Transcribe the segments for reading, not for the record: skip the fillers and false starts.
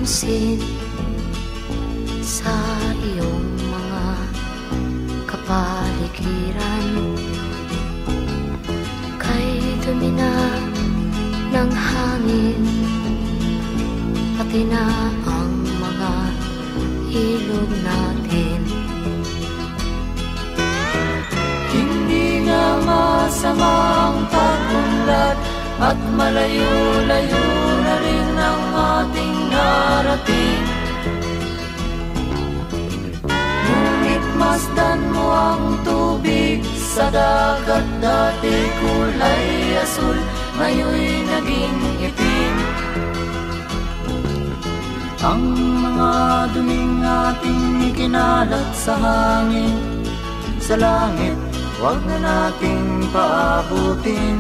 pansin sa iyong mga kapaligiran. Kay dumi na ng hangin, pati na ang mga ilog natin. Hindi nga masamang pag-unlad at malayo-layo na rin ang ating narating. Ngunit masdan mo ang tubig sa dagat, dati kulay asul, ngayon'y naging itim. Ang mga duming ating ikinalat sa hangin, sa langit, huwag na nating paabutin.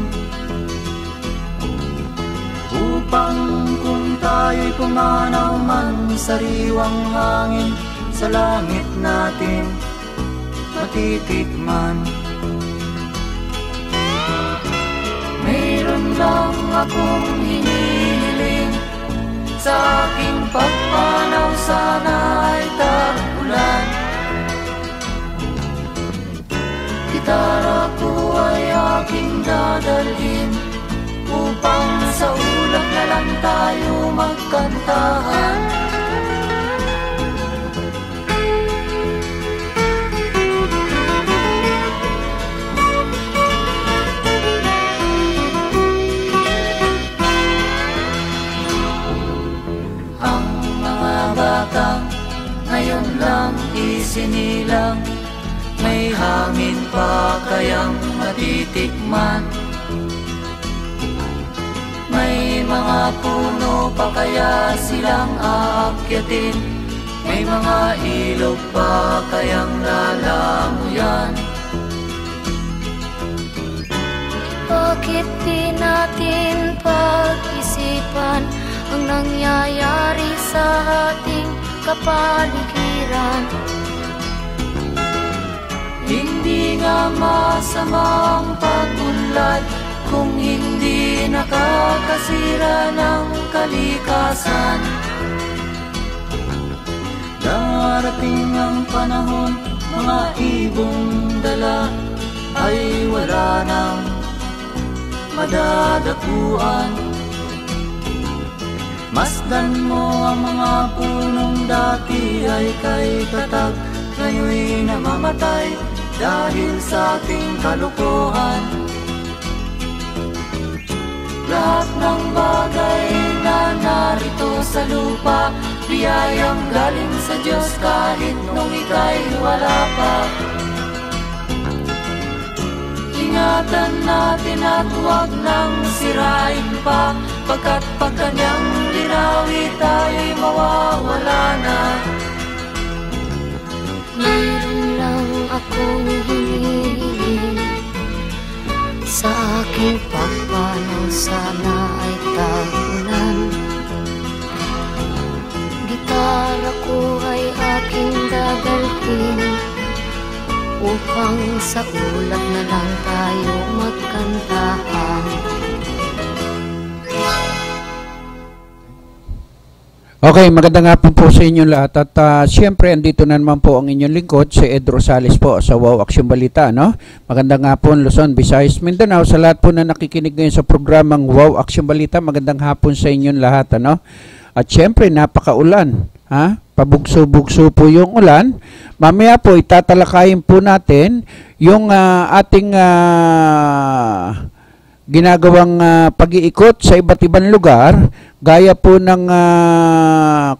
Upang kung tayo'y pumanaw man sariwang hangin, sa langit natin matitikman. Mayroon lang akong hinihiling, sa aking pagpanaw sana ay tag-ulan. Gitara ko ay aking dadalhin, upang sa ulap na lang tayo magkantahan. Ang mga batang ngayon lang isinilang, may hangin pa kayang matitikman. May mga puno pa kaya silang aakyatin, may mga ilog pa kayang lalamuyan. Bakit di natin pag-isipan ang nangyayari sa ating kapaligiran? Hindi nga masamang pag-unlad kung hindi nakakasira ng kalikasan. Darating ang panahon, mga ibong dala ay wala nang madadapuan. Masdan mo ang mga punong dati ay kay tatag, ngayon'y namamatay dahil sa ating kalukuhan. Lahat ng bagay na narito sa lupa, biyayang galing sa Diyos kahit nung ika'y wala pa. Ingatan natin at huwag nang sirain pa, pagkat pag kanyang linawi tayo'y mawawala na. Mayroon lang akong hinihiling, sa aking pagpanaw sana ay tag-ulan. Gitara ko ay aking dadalhin, upang sa ulap na lang tayo magkantahan. Okay, magandang hapon po sa inyo lahat at siyempre andito na naman po ang inyong lingkod, si Ed Rosales po sa Wow Action Balita, no? Magandang hapon Luzon, Visayas, Mindanao, sa lahat po na nakikinig ngayon sa programang Wow Action Balita. Magandang hapon sa inyong lahat, ano? At siyempre napakaulan, ha? Pabugso-bugso po yung ulan. Mamaya po itatalakayin po natin yung ating ginagawang pag-iikot sa iba't ibang lugar, gaya po ng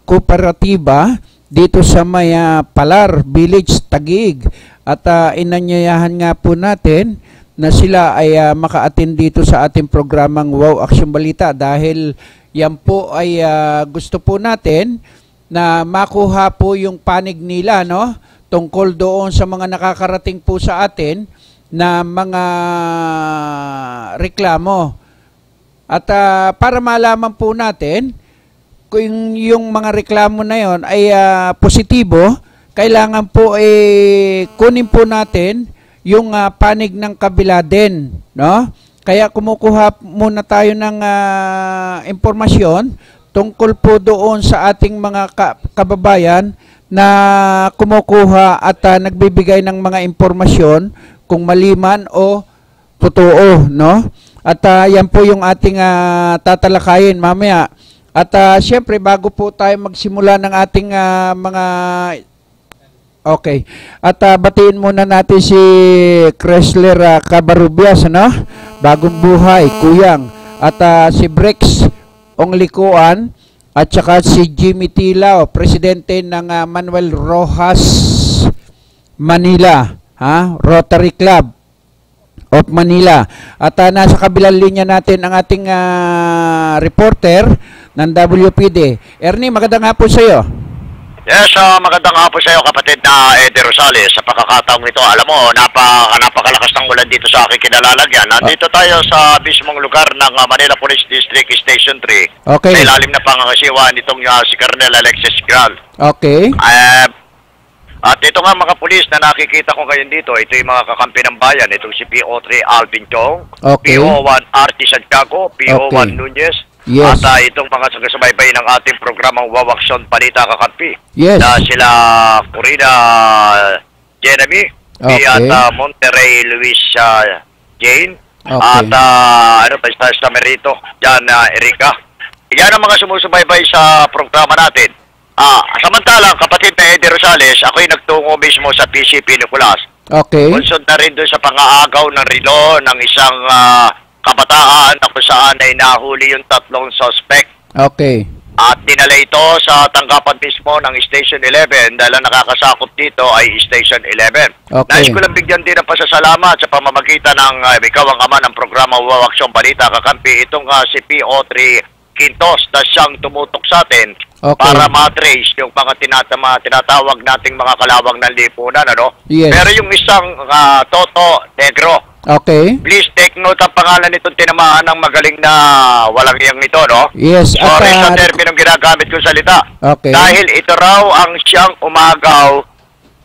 kooperatiba dito sa may Palar Village, Taguig. At inanyayahan nga po natin na sila ay maka-attend dito sa ating programang Wow Action Balita, dahil yan po ay gusto po natin na makuha po yung panig nila, no? Tungkol doon sa mga nakakarating po sa atin na mga reklamo. At para malaman po natin kung yung mga reklamo na yon ay positibo, kailangan po kunin po natin yung panig ng kabila din, no? Kaya kumukuha muna tayo ng impormasyon tungkol po doon sa ating mga kababayan na kumukuha at nagbibigay ng mga impormasyon kung maliman o totoo, no? At yan po yung ating tatalakayin mamaya. At siyempre, bago po tayo magsimula ng ating mga... Okay. At batiin muna natin si Chrysler Cabarubias, no? Bagong buhay, Kuyang. At si Brex Onglikuan. At saka si Jimmy Tilao, presidente ng Manuel Rojas Manila, Rotary Club of Manila. At nasa kabilang linya natin ang ating reporter ng WPD. Ernie, magandang hapon sa iyo. Yes, magandang hapon sa iyo, kapatid na Eddie Rosales. Sa pagkakataong ito, alam mo, napakalakas ng ulan dito sa aking kinalalagyan. Nandito tayo sa mismong lugar ng Manila Police District Station 3. Okay. Sa ilalim na pangangasiwa nitong si Colonel Alexis Gral. Okay. At ito nga mga pulis na nakikita ko ngayon dito, ito yung mga kakampi ng bayan. Itong si PO3 Alvin Chong, okay. PO1 RT Santiago, PO1 Okay. Nunez. Yes. At itong mga sagasubaybay ng ating programang Wawaksyon Balita Kakampi. Yes. Na sila Corina Jeremy, Okay. at Monterrey Luis Jane, Okay. at sa Merito, Jan Erika. Yan ang mga sumusubaybay sa programa natin. Samantalang, kapatid na Eddie Rosales, ako'y nagtungo mismo sa PCP Nicolas. Okay. Bunsod na rin doon sa pang-aagaw ng relo ng isang kabataan na kung saan ay nahuli yung 3 suspect. Okay. At dinala ito sa tanggapan mismo ng Station 11 dahil ang nakakasakop dito ay Station 11. Okay. Nais ko lang bigyan din ng pasasalamat sa pamamagitan ng ikaw ang ama ng programa Wawaksyon Balita Kakampi, itong si PO3 Quintos na siyang tumutok sa atin. Okay. Para matrace yung mga tinatawag nating mga kalawang ng lipunan, ano? Yes. Pero yung isang Toto Negro, Okay. please take note ang pangalan nitong tinamaan ng magaling na walang iyang ito, no? Yes. Sorry At, sa terminong ginagamit kong salita. Okay. Dahil ito raw ang siyang umagaw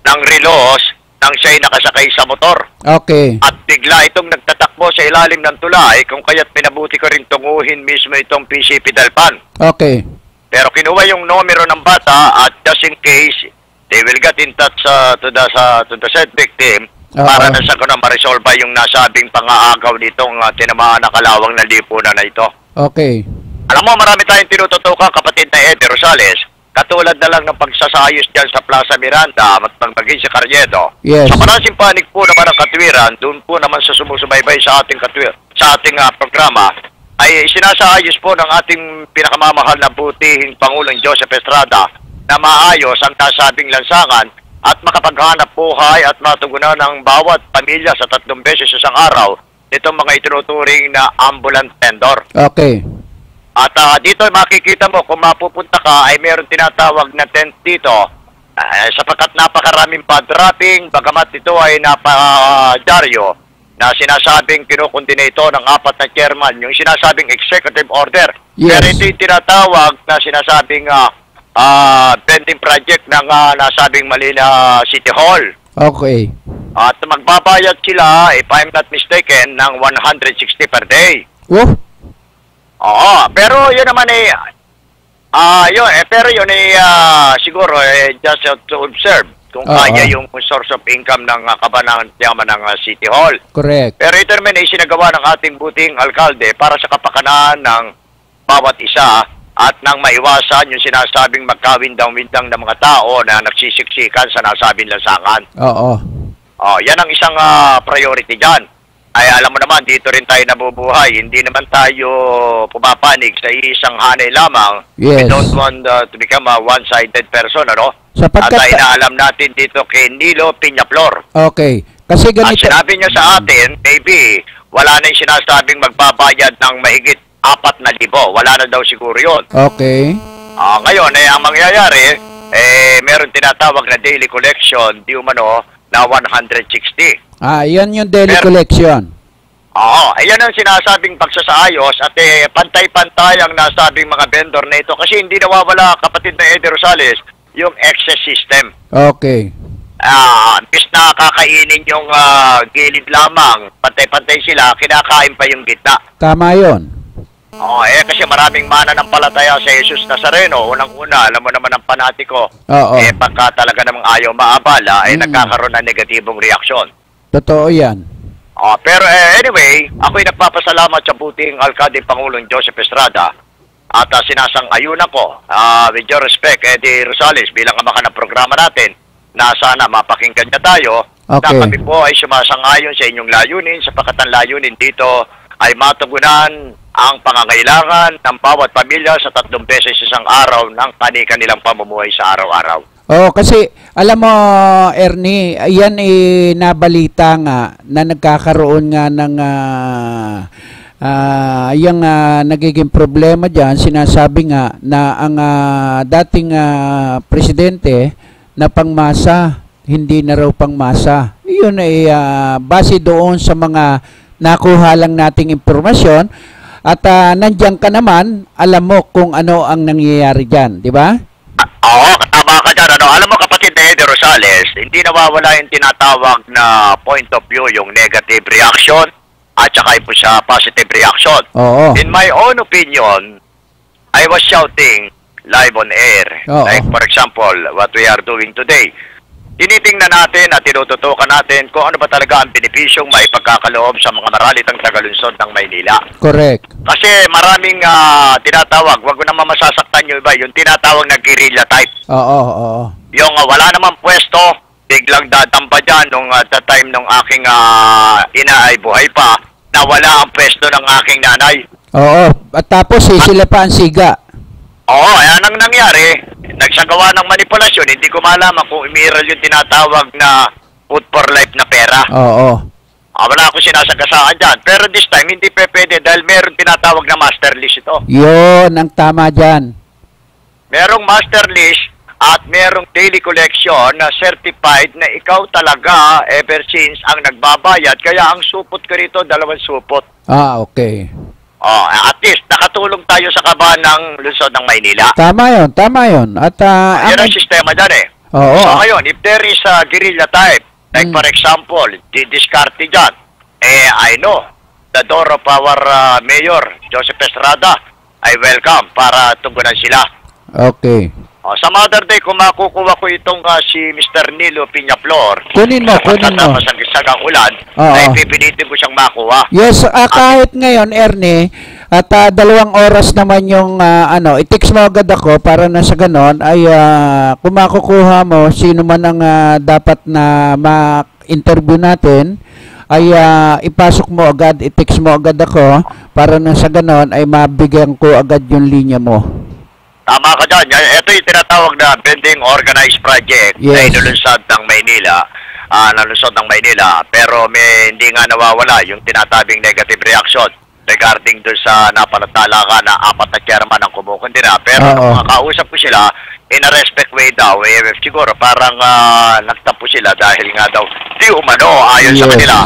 ng relos nang siya'y nakasakay sa motor. Okay. At bigla itong nagtatakbo sa ilalim ng tulay, kung kaya't pinabuti ko rin tunguhin mismo itong PCP Dalpan. Okay. Pero kinuha yung numero ng bata at just in case, they will get in touch to the said victim para na sa kuno ma-resolve yung nasabing pang-aagaw nitong tinamaan na kalawang na lipunan na ito. Okay. Alam mo, marami tayong tinututukan, kapatid na Eddie Rosales, katulad na lang ng pagsasayos dyan sa Plaza Miranda at maging sa Carriedo. Yes. Sa Manasing Panig po naman ang katwiran, doon po naman sa sumusubaybay sa ating programa, ay sinasayos po ng ating pinakamamahal na butihing Pangulong Joseph Estrada na maayos ang nasabing lansangan at makapaghanap buhay at matugunan ng bawat pamilya sa 3 beses sa isang araw nitong mga itinuturing na ambulant vendor. Okay. At dito makikita mo kung mapupunta ka ay meron tinatawag na tent dito sapagkat napakaraming pa-dropping, bagamat ito ay napadyaryo na sinasabing kinukundina ito ng 4 na chairman, yung sinasabing executive order. Yes. Pero ito yung tinatawag na sinasabing vending project ng nasabing Manila City Hall. Okay. At magbabayad sila, if I'm not mistaken, ng 160 per day. Oh. Oo, pero yun naman pero yun siguro just to observe kung kaya yung source of income ng kabanang ng City Hall. Correct. Pero ito naman ay sinagawa ng ating buting alkalde para sa kapakanan ng bawat isa at nang maiwasan yung sinasabing magkawindang-windang ng mga tao na nagsisiksikan sa nasabing lansangan. Oo. Yan ang isang priority dyan. Ay alam mo naman, dito rin tayo nabubuhay. Hindi naman tayo pumapanig sa isang hanay lamang. Yes. We don't want to become a one-sided person, ano? Sapagkat... At ay naalam natin dito kay Nilo Piñaflor. Okay. Kasi ganito... At sinabi niya sa atin, maybe, wala na yung sinasabing magbabayad ng mahigit 4,000. Wala na daw siguro yun. Okay. Ngayon, ang mangyayari, meron tinatawag na daily collection, di umano, na 160. Yan yung daily collection. Oo, ayan ang sinasabing pagsasaayos at pantay-pantay ang nasabing mga vendor na ito kasi hindi nawawala, kapatid na Eddie Rosales, yung excess system. Okay. Bis na kakainin yung gilid lamang, pantay-pantay sila, kinakain pa yung gitna. Tama yon. Oo, kasi maraming mananampalataya sa Jesus Nazareno. Unang-una, alam mo naman ang panatiko. Oo. Pagka talaga namang ayaw maabala, nagkakaroon ng negatibong reaksyon. Totoo yan. Pero anyway, ako'y nagpapasalamat sa buting Alcalde Pangulong Joseph Estrada at sinasang-ayunan ko, with your respect, Eddie Rosales, bilang ama ng programa natin, na sana mapakinggan niya tayo, Okay. na kami po ay sumasang-ayon sa inyong layunin, sapagkat ang layunin dito ay matugunan ang pangangailangan ng bawat pamilya sa 3 beses isang araw ng kanilang pamumuhay sa araw-araw. Kasi alam mo, Ernie, yan nabalita nga na nagkakaroon nga ng yung nagiging problema diyan. Sinasabi nga na ang dating presidente na pangmasa, hindi na raw pangmasa. Yun ay base doon sa mga nakuha lang nating impormasyon. At nandiyan ka naman, alam mo kung ano ang nangyayari diyan, di ba? Oo, tama ka dyan. Alam mo, kapatid na Eddie Rosales, hindi nawawala yung tinatawag na point of view, yung negative reaction at saka yung sa positive reaction. Oo. In my own opinion, I was shouting live on air. Oo. Like for example, what we are doing today. Tinitingnan natin at tinututukan natin kung ano ba talaga ang benepisyong may pagkakaloob sa mga maralitang tagalunsod ng Maynila. Correct. Kasi maraming tinatawag, wag ko naman masasaktan yung iba, yung tinatawag na guerrilla type. Oo. Yung wala namang pwesto, biglang dadamba dyan nung the time nung aking ina ay buhay pa, na wala ang pwesto ng aking nanay. Oo. At tapos sila pa ang siga. Oo, ayan ang nangyari. Nagsagawa ng manipulasyon, hindi ko malaman kung umiral yung tinatawag na food for life na pera. Oo. Wala akong sinasagasaan dyan. Pero this time, hindi pwede dahil meron tinatawag na master list ito. Yun ang tama dyan. Merong master list at merong daily collection na certified na ikaw talaga ever since ang nagbabayad. Kaya ang supot ko rito, 2 supot. Okay. At least, nakatulong tayo sa kaban ng lungsod ng Maynila. Tama yun. At Yan ang sistema dyan eh. Oo. So ngayon, if there is a guerrilla type, like for example, diskarte dyan, I know, the door of our Mayor, Joseph Estrada, I welcome para tugunan sila. Okay. Sa Mother Day, kung makukuha ko itong si Mr. Nilo Piñaflor, Kunin mo. sa gisagang ulan, Oo. ay pipilitin ko siyang makuha. Yes, kahit ngayon, Ernie, at 2 oras naman yung i-text mo agad ako para na sa ganon ay kung makukuha mo sino man ang dapat na ma-interview natin ay ipasok mo agad, i-text mo agad ako para na sa ganon ay mabigyan ko agad yung linya mo. Tama ka dyan. Ito yung tinatawag na Vending Organized Project na Yes. inulunsad ng Maynila. Nalusod ng Maynila. Pero hindi nga nawawala yung tinatabing negative reaction regarding doon sa napanatala ka na 4 na chairman ang kumukundina. Pero nung makausap ko sila, in a respect way daw, siguro parang nagtampo sila dahil nga daw di umano ayon sa Yes. kanila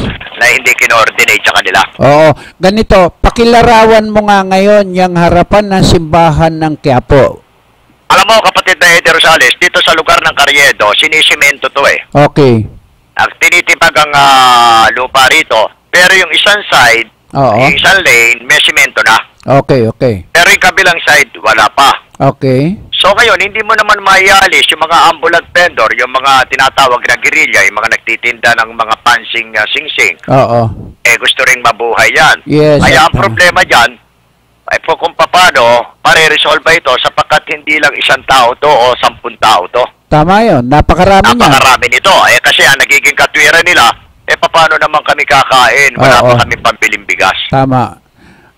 na hindi kinoordinate sa kanila. Oo, ganito, pakilarawan mo nga ngayon yung harapan ng simbahan ng Quiapo. Alam mo, kapatid na Eddie Rosales, dito sa lugar ng Carriedo, sinisimento to eh. Okay. Tinitipag ang lupa rito, pero yung isang side, Oo. yung isang lane, may simento na. Okay. Pero yung kabilang side, wala pa. Okay. So ngayon, hindi mo naman maialis yung mga ambulant vendor, yung mga tinatawag na guerrilla, yung mga nagtitinda ng mga pansing sing-sing. Oo. Gusto ring mabuhay yan. Yes. Kaya ang problema dyan, ay po kung paano, pare-resolve ito sapagkat hindi lang 1 tao to o 10 tao to. Tama yun. Napakarami niya. Napakarami nito. Kasi ang nagiging katwiran nila, paano naman kami kakain? Wala Oo. pa kami pambiling bigas. Tama.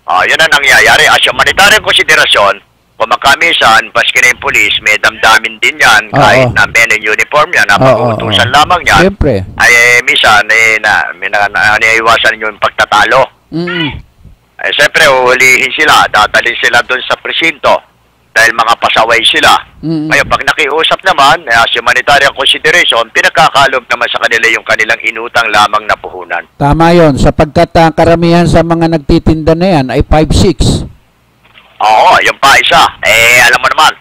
Yun ang nangyayari. As humanitarian konsiderasyon, kung makamisan, paski na yung polis, may damdamin din yan, kahit na men in uniform yan, napag-uutusan lamang yan, Siyempre. ay minsan, naiiwasan yung pagtatalo. Siyempre, uhulihin sila, dadalhin sila doon sa presinto, dahil mga pasaway sila. Ngayon, pag nakiusap naman, as humanitarian consideration, pinagkakalob naman sa kanila yung kanilang inutang lamang na puhunan. Tama yun. Sapagkat karamihan sa mga nagtitinda na yan ay 5-6. Oo, yung pa isa. Alam mo naman,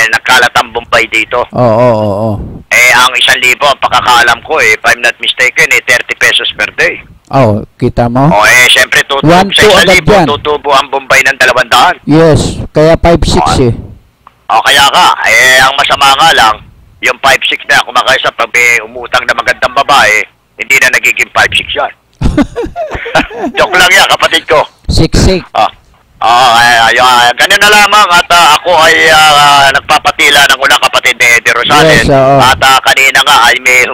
nagkalat ang Bombay dito. Oo. Ang 1,000, ang pakakaalam ko, if I'm not mistaken, 30 pesos per day. Oh, kita mo? O syempre tutubo 1-2 sa agad 1,000, yan. tutubo ang Bombay ng 200. Yes, kaya 5-6 eh. O kaya ka, ang masama nga lang, yung 5-6 na kumakaisa pag may umutang na magandang babae, hindi na nagiging 5-6 yan. Joke lang yan, kapatid ko. 6-6. Ganyan na lamang at ako ay nagpapatila ng una kapatid ni Eddie Rosales. Yes, oo. At kanina nga ay may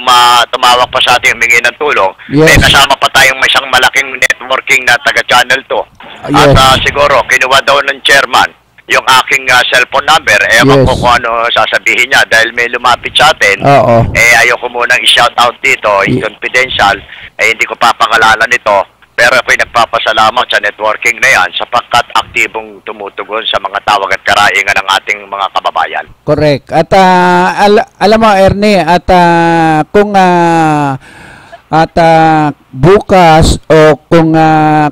tumawag pa sa ating humingi ng tulong. Yes. May kasama pa tayong may isang malaking networking na taga-channel to. Yes. At siguro, kinuha daw ng chairman yung aking cellphone number. Ewan Yes. ko kung ano sasabihin niya dahil may lumapit sa atin. Oo. Ayoko munang i-shoutout dito, confidential. Hindi ko papangalanan ito. Pero ako'y nagpapasalamat sa networking na yan sapagkat aktibong tumutugon sa mga tawag at karaingan ng ating mga kababayan. Correct. At alam mo, Ernie, at kung bukas o kung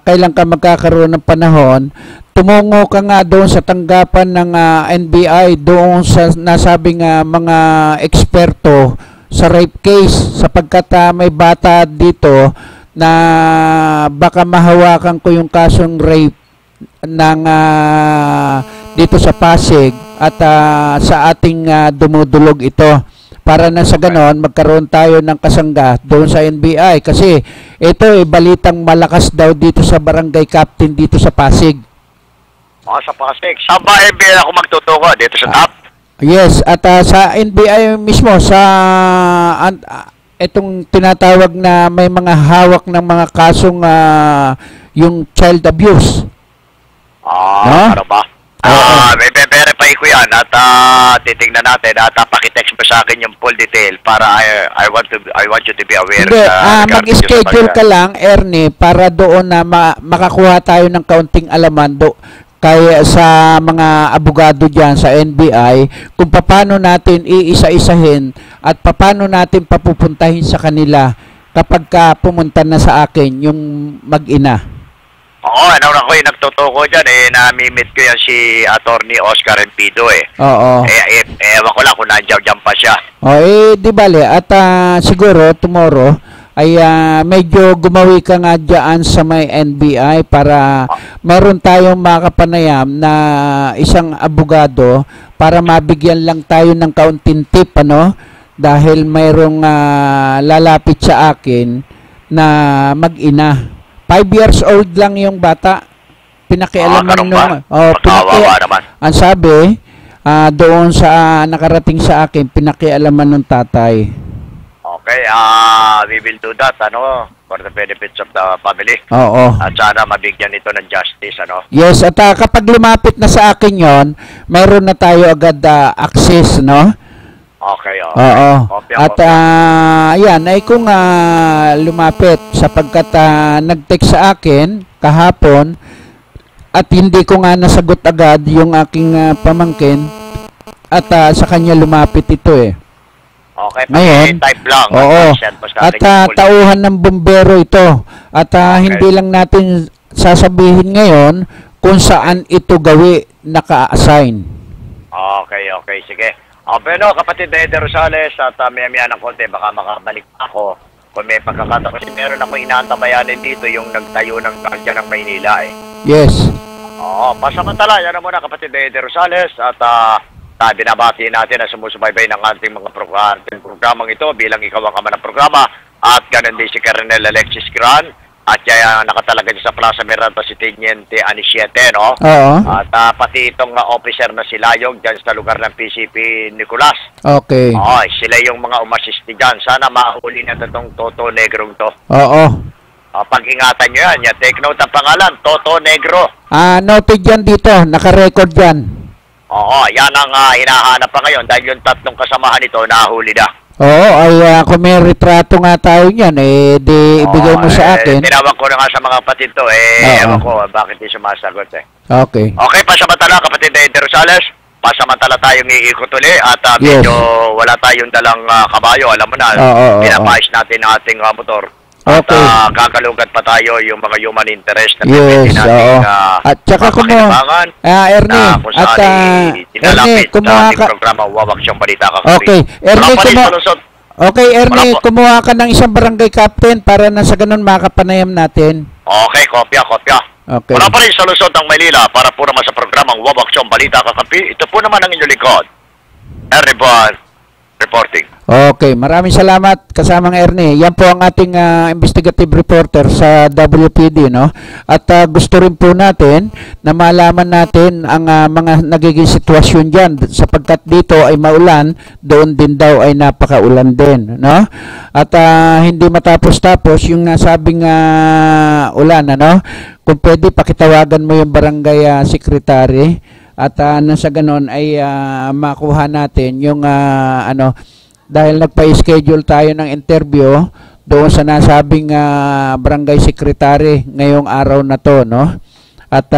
kailan ka magkakaroon ng panahon, tumungo ka nga doon sa tanggapan ng NBI, doon sa nasabing mga eksperto sa rape case sapagkat may bata dito na baka mahawakan ko yung kasong rape ng dito sa Pasig at sa ating dumudulog ito para na sa ganon magkaroon tayo ng kasangga doon sa NBI kasi ito balitang malakas daw dito sa barangay captain dito sa Pasig. Sa Pasig. Saan ba NBI ako magtutuko? Dito sa top? Yes, at sa NBI mismo sa itong tinatawag na may mga hawak ng mga kasong yung child abuse. No? Ano ba? May verify ko yan at titingnan natin at pakitext mo sa akin yung full detail para I want you to be aware. Hindi, mag-schedule ka lang, Ernie, para doon na makakuha tayo ng kaunting alaman kaya sa mga abogado dyan sa NBI kung paano natin iisa-isahin at paano natin papupuntahin sa kanila kapag pumunta na sa akin yung mag-ina. Oo, ako yung nagtutuko dyan namimit ko yan si Attorney Oscar Empido Oo. Ewan ko lang kung nandiyan pa siya. Di bale, at siguro tomorrow ay medyo gumawi ka nga dyan sa may NBI para meron tayong makapanayam na isang abogado para mabigyan lang tayo ng kaunting tip dahil mayroong lalapit sa akin na mag-ina. 5 years old lang yung bata. Pinakialaman naman. Ang sabi doon sa nakarating sa akin, pinakialaman ng tatay. Okay, we will do that, for the benefits of the family. Oo. At sana mabigyan ito ng justice, Yes, at kapag lumapit na sa akin yon, mayroon na tayo agad access, Okay, Oo. At yan, ay kung lumapit sapagkat nag-text sa akin kahapon at hindi ko nga nasagot agad yung aking pamangkin at sa kanya lumapit ito Okay, ngayon, type lang. Oo. At tauhan ng bumbero ito. At hindi lang natin sasabihin ngayon kung saan ito naka-assign. Okay, sige. Pero kapatid na Eddie Rosales at maya-maya ng konti, baka makabalik ako kung may pagkakataon. Kasi meron ako inaantabayanin dito yung nagtayo ng Guardian ng Maynila Yes. Pasamantala, yan na muna kapatid na Eddie Rosales at binabati natin na sumusubaybay ng ating mga programang ito bilang ikaw ang ama ng programa at ganun din si Colonel Alexis Gran at nakatalaga dyan sa Plaza Miranda si Teniente Anisiete, Oo. At pati itong officer na si Layog dyan sa lugar ng PCP Nicolas. Okay. Sila yung mga umasisti dyan. Sana mahuli na itong Toto Negrong to. Oo. Pag-ingatan nyo yan. Take note ang pangalan, Toto Negro. Noted yan dito. Naka-record yan. Yan ang hinahanap pa ngayon dahil yung tatlong kasamahan nito nahuli na. Oo, ay kung may retrato nga tayo niyan, di ibigay mo sa akin. Tinawag ko na nga sa mga kapatid to, ewan ko bakit di sumasagot Okay. Okay, pasamantala kapatid na Eddie Rosales, pasamantala tayong iikot uli at medyo wala tayong dalang kabayo, alam mo na, pinapais natin ang ating motor. Okay. At kakalugat pa tayo yung mga human interest na yes, natin at saka pakinabangan. Ernie, Ernie, kumuha ka. Programa, Wawak Siyang Balita. Okay, Ernie, Okay, Ernie, Wala po. kumuha ka ng isang barangay captain para na sa ganun makapanayam natin. Okay, kopya. Okay. Wala pa rin sa Luzon ng Maynila para po naman sa programang Wawak Siyang Balita Kakampi. Ito po naman ang inyong lingkod. Ernie Buwan, reporting. Okay, maraming salamat kasamang Ernie. Yan po ang ating investigative reporter sa WPD, no? At gusto rin po natin na malaman natin ang mga nagiging sitwasyon diyan sapagkat dito ay maulan, doon din daw ay napakaulan din, no? At hindi matapos-tapos yung nasabing ulan, ano? Kung pwede pakitawagan mo yung barangay secretary at nasa ganon ay makuha natin yung dahil nagpa-schedule tayo ng interview doon sa nasabing barangay secretary ngayong araw na to, no? At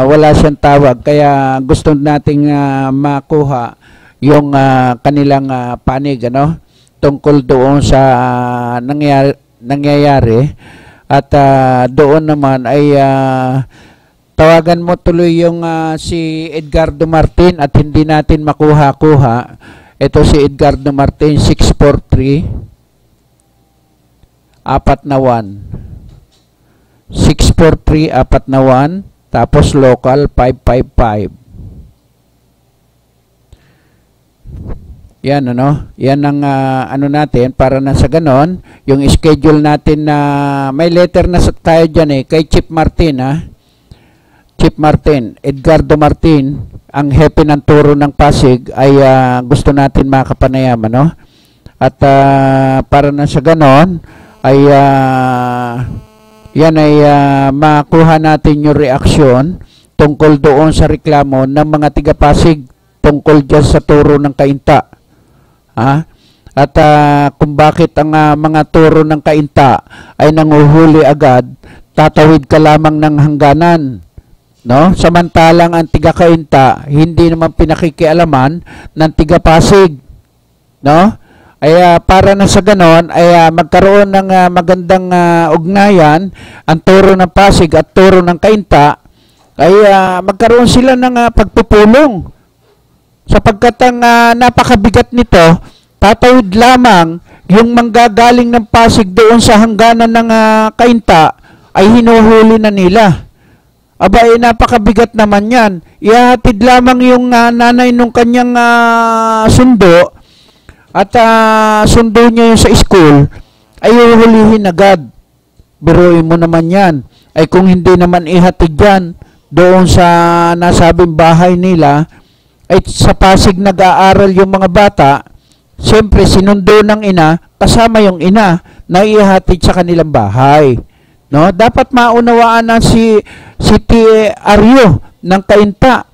wala siyang tawag kaya gusto nating makuha yung kanilang panig, ano, tungkol doon sa nangyayari at doon naman ay tawagan mo tuloy yung si Edgardo Martin at hindi natin makuha-kuha. Ito si Edgardo Martin, 643-491. 643-491, tapos local 555. Yan, ano? Yan ang ano natin para na sa ganon, yung schedule natin na may letter na tayo dyan kay Chief Martin, ha? Chief Martin, Edgardo Martin, ang hepe ng turo ng Pasig ay gusto natin makapanayam, ano? At para na sa ganon ay yan ay makuha natin yung reaksyon tungkol doon sa reklamo ng mga tiga Pasig tungkol dyan sa turo ng Kainta. Ha? At kung bakit ang mga turo ng Kainta ay nanguhuli agad, tatawid ka lamang ng hangganan, no? Samantalang ang tiga Kainta hindi naman pinakikialaman ng tiga Pasig, no? Ay para na sa ganon ay magkaroon ng magandang ugnayan ang turo ng Pasig at turo ng Kainta ay magkaroon sila ng pagpupulong sapagkat ang napakabigat nito, tatawid lamang yung manggagaling ng Pasig doon sa hangganan ng Kainta ay hinuhuli na nila. Aba, napakabigat naman yan. Ihahatid lamang yung nanay nung kanyang sundo at sundo niya yung sa school, ay uhulihin agad. Biruin mo naman yan. Ay kung hindi naman ihatid yan doon sa nasabing bahay nila, ay sa Pasig nag-aaral yung mga bata, siyempre sinundo ng ina, kasama yung ina, na ihatid sa kanilang bahay. No, dapat maunawaan na si Aryo ng Kainta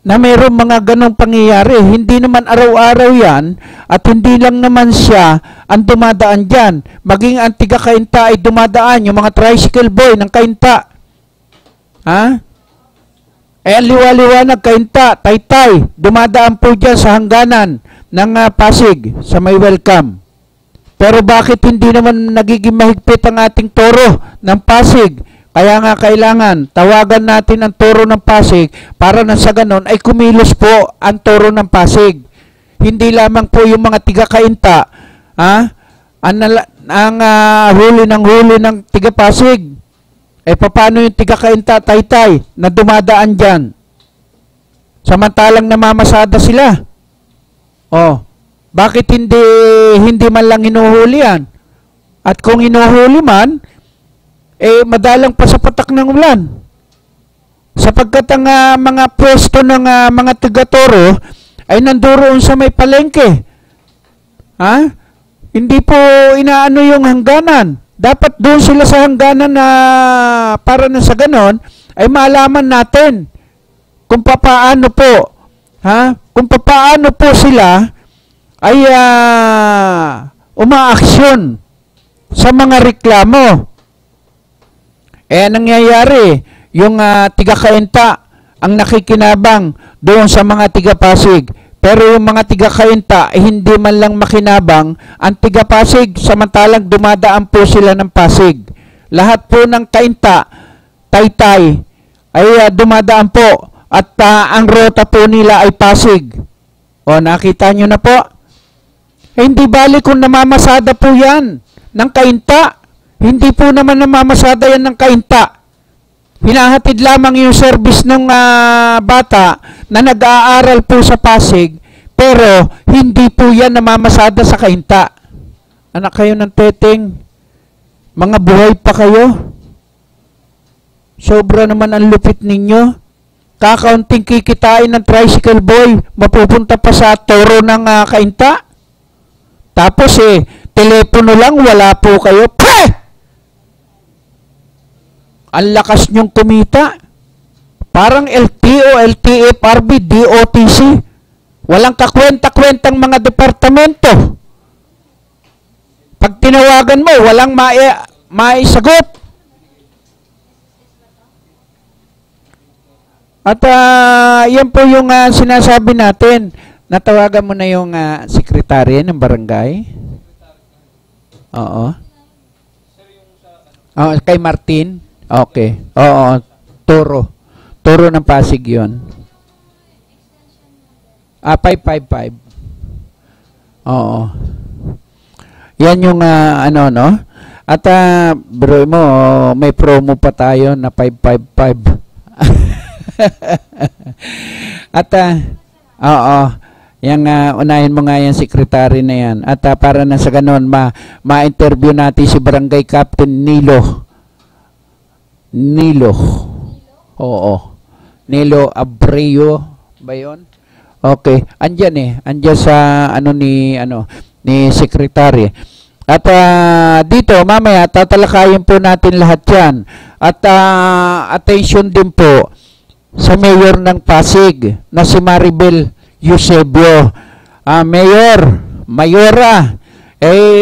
na mayroong mga ganong pangyayari. Hindi naman araw-araw yan at hindi lang naman siya ang dumadaan dyan. Maging ang tiga Kainta ay dumadaan, yung mga tricycle boy ng Kainta. Ha? Eh, ang liwa-liwanag, Kainta, Taytay, dumadaan po dyan sa hangganan ng Pasig sa may welcome. Pero bakit hindi naman nagiging mahigpit ang ating toro ng Pasig? Kaya nga kailangan tawagan natin ang toro ng Pasig para na sa ganon ay kumilos po ang toro ng Pasig. Hindi lamang po yung mga tiga Kainta, ang huli ng tiga Pasig. Eh paano yung tiga Kainta, Taytay, na dumadaan dyan? Samantalang namamasada sila. Oh, bakit hindi man lang hinuhuli yan? At kung hinuhuli man, madalang pa sa patak ng ulan. Sapagkat ang mga pwesto ng mga taga-toro ay nandoon sa may palengke. Ha? Hindi po inaano yung hangganan. Dapat doon sila sa hangganan na para na sa ganon ay malaman natin kung papaano po, kung papaano po sila ay umaaksyon sa mga reklamo. Nangyayari, yung tiga Kainta ang nakikinabang doon sa mga tiga Pasig. Pero yung mga tiga Kainta hindi man lang makinabang ang tiga Pasig, samantalang dumadaan po sila ng Pasig. Lahat po ng Kainta, Taytay, ay dumadaan po at ang rota po nila ay Pasig. O, nakita nyo na po? hindi bali kung namamasada po yan ng kainta. Hindi po naman namamasada yan ng kainta. Hinahatid lamang yung service ng bata na nag-aaral po sa Pasig, pero hindi po yan namamasada sa kainta. Anak kayo ng teteng, mga buhay pa kayo. Sobra naman ang lupit ninyo. Kakaunting kikitain ng tricycle boy, mapupunta pa sa toro ng kainta. Tapos telepono lang, wala po kayo. Ang lakas nyong kumita. Parang LTO, LTFRB, DOTC. Walang kakwenta-kwentang mga departamento. Pag tinawagan mo, walang maisagot. At yan po yung sinasabi natin. Natawagan mo na yung sekretary ng barangay? Oo. Kay Martin? Okay. Oo. Turo ng Pasig yun. 555. Oo. Yan yung no? At bro mo, may promo pa tayo na 555. At oo, yung unahin mo nga yung secretary na yan. At para na sa ganun, ma-interview natin si Barangay Captain Nilo. Oo. Nilo Abreu ba yun? Okay, andyan sa ni secretary. At dito mamaya tatalakayin po natin lahat 'yan. At attention din po sa mayor ng Pasig na si Maribel Eusebio. Mayora,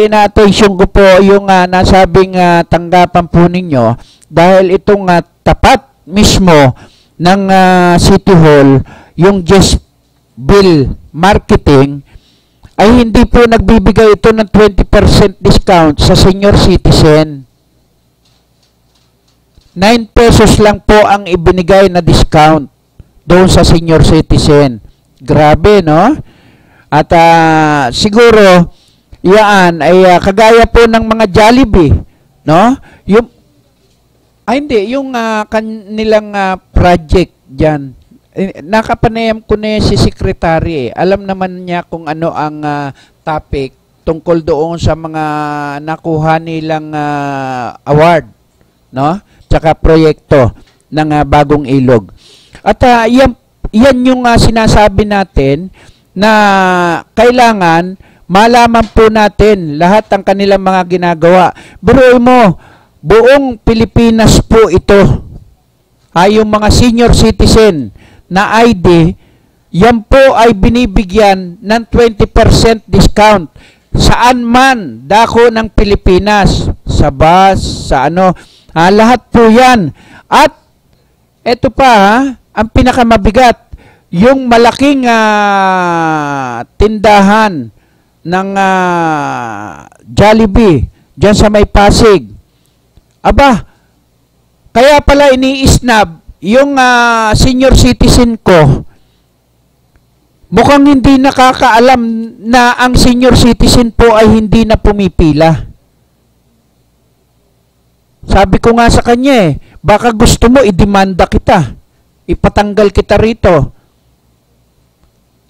na-attention ko po yung nasabing tanggapan po ninyo dahil itong tapat mismo ng City Hall, yung Just Bill Marketing, ay hindi po nagbibigay ito ng 20% discount sa senior citizen. 9 pesos lang po ang ibinigay na discount doon sa senior citizen. Grabe, no? At siguro, yan ay kagaya po ng mga Jollibee, no? Yung kanilang project dyan. Nakapanayam ko na si secretary. Alam naman niya kung ano ang topic tungkol doon sa mga nakuha nilang award, no? Tsaka proyekto ng bagong ilog. At yan yung sinasabi natin na kailangan malaman po natin lahat ng kanilang mga ginagawa. Biruin mo, buong Pilipinas po ito. Yung mga senior citizen na ID, yan po ay binibigyan ng 20% discount. Saan man dako ng Pilipinas, sa bus, sa lahat po yan. At eto pa, ang pinakamabigat, yung malaking tindahan ng Jollibee dyan sa may Pasig. Aba, kaya pala ini-snub yung senior citizen ko. Mukhang hindi nakakaalam na ang senior citizen po ay hindi na pumipila. Sabi ko nga sa kanya baka gusto mo idemanda kita. Ipatanggal kita rito.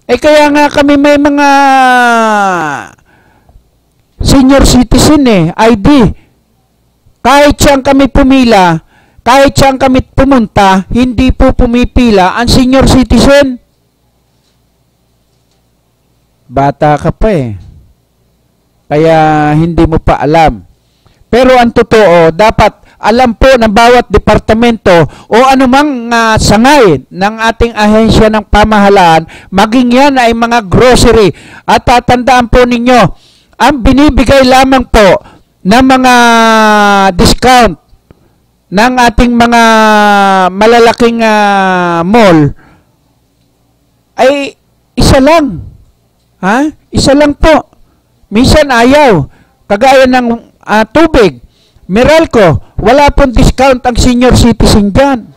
Kaya nga kami may mga senior citizen ID. Kahit siyang kami pumila, kahit siyang kami pumunta, hindi po pumipila ang senior citizen. Bata ka pa Kaya hindi mo pa alam. Pero ang totoo, dapat alam po ng bawat departamento o anumang sangay ng ating ahensya ng pamahalaan, maging yan ay mga grocery. At tatandaan po ninyo, ang binibigay lamang po ng mga discount ng ating mga malalaking mall ay isa lang. Isa lang po. Minsan ayaw. Kagaya ng tubig. Meralco, wala pong discount ang senior citizen dyan.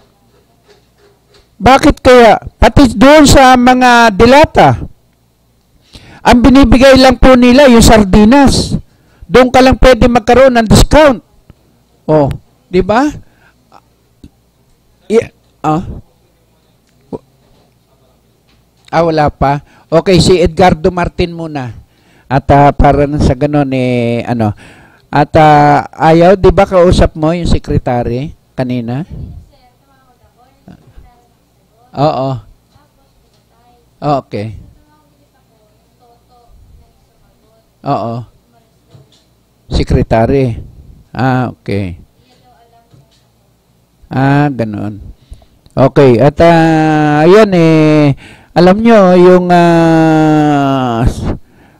Bakit kaya? Pati doon sa mga dilata. Ang binibigay lang po nila yung sardinas. Doon ka lang pwede magkaroon ng discount. Oh, di ba? Wala pa. Okay, si Edgardo Martin muna. At para na sa ganun ano. At ayaw, 'di ba kausap mo yung secretary kanina? Oo. Okay. Oo. Secretary. Okay. Ganun. Okay, at ayan alam nyo, yung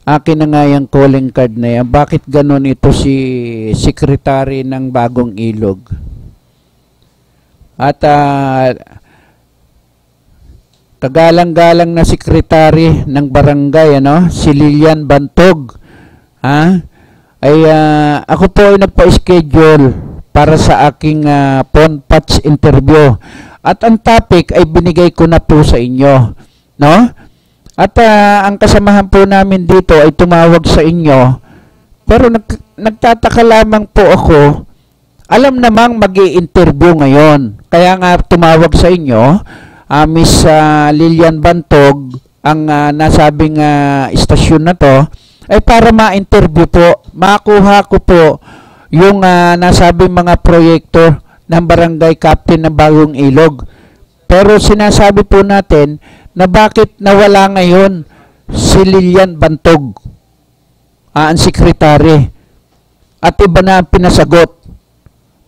akin na nga yung calling card na yan. Bakit ganun ito si Secretary ng Bagong Ilog? At kagalang-galang na Secretary ng Barangay, si Lilian Bantog. Ako po ay nagpa-schedule para sa aking phone patch interview. At ang topic ay binigay ko na po sa inyo, no? At ang kasamahan po namin dito ay tumawag sa inyo. Pero nagtataka lamang po ako. Alam namang magi-interview ngayon. Kaya nga tumawag sa inyo, Miss Lilian Bantog, ang nasabing istasyon na to, ay para ma-interview po, makuha ko po yung nasabing mga proyekto ng barangay captain ng Bagong Ilog. Pero sinasabi po natin na bakit nawala ngayon si Lilian Bantog, ang sekretary, at iba na ang pinasagot.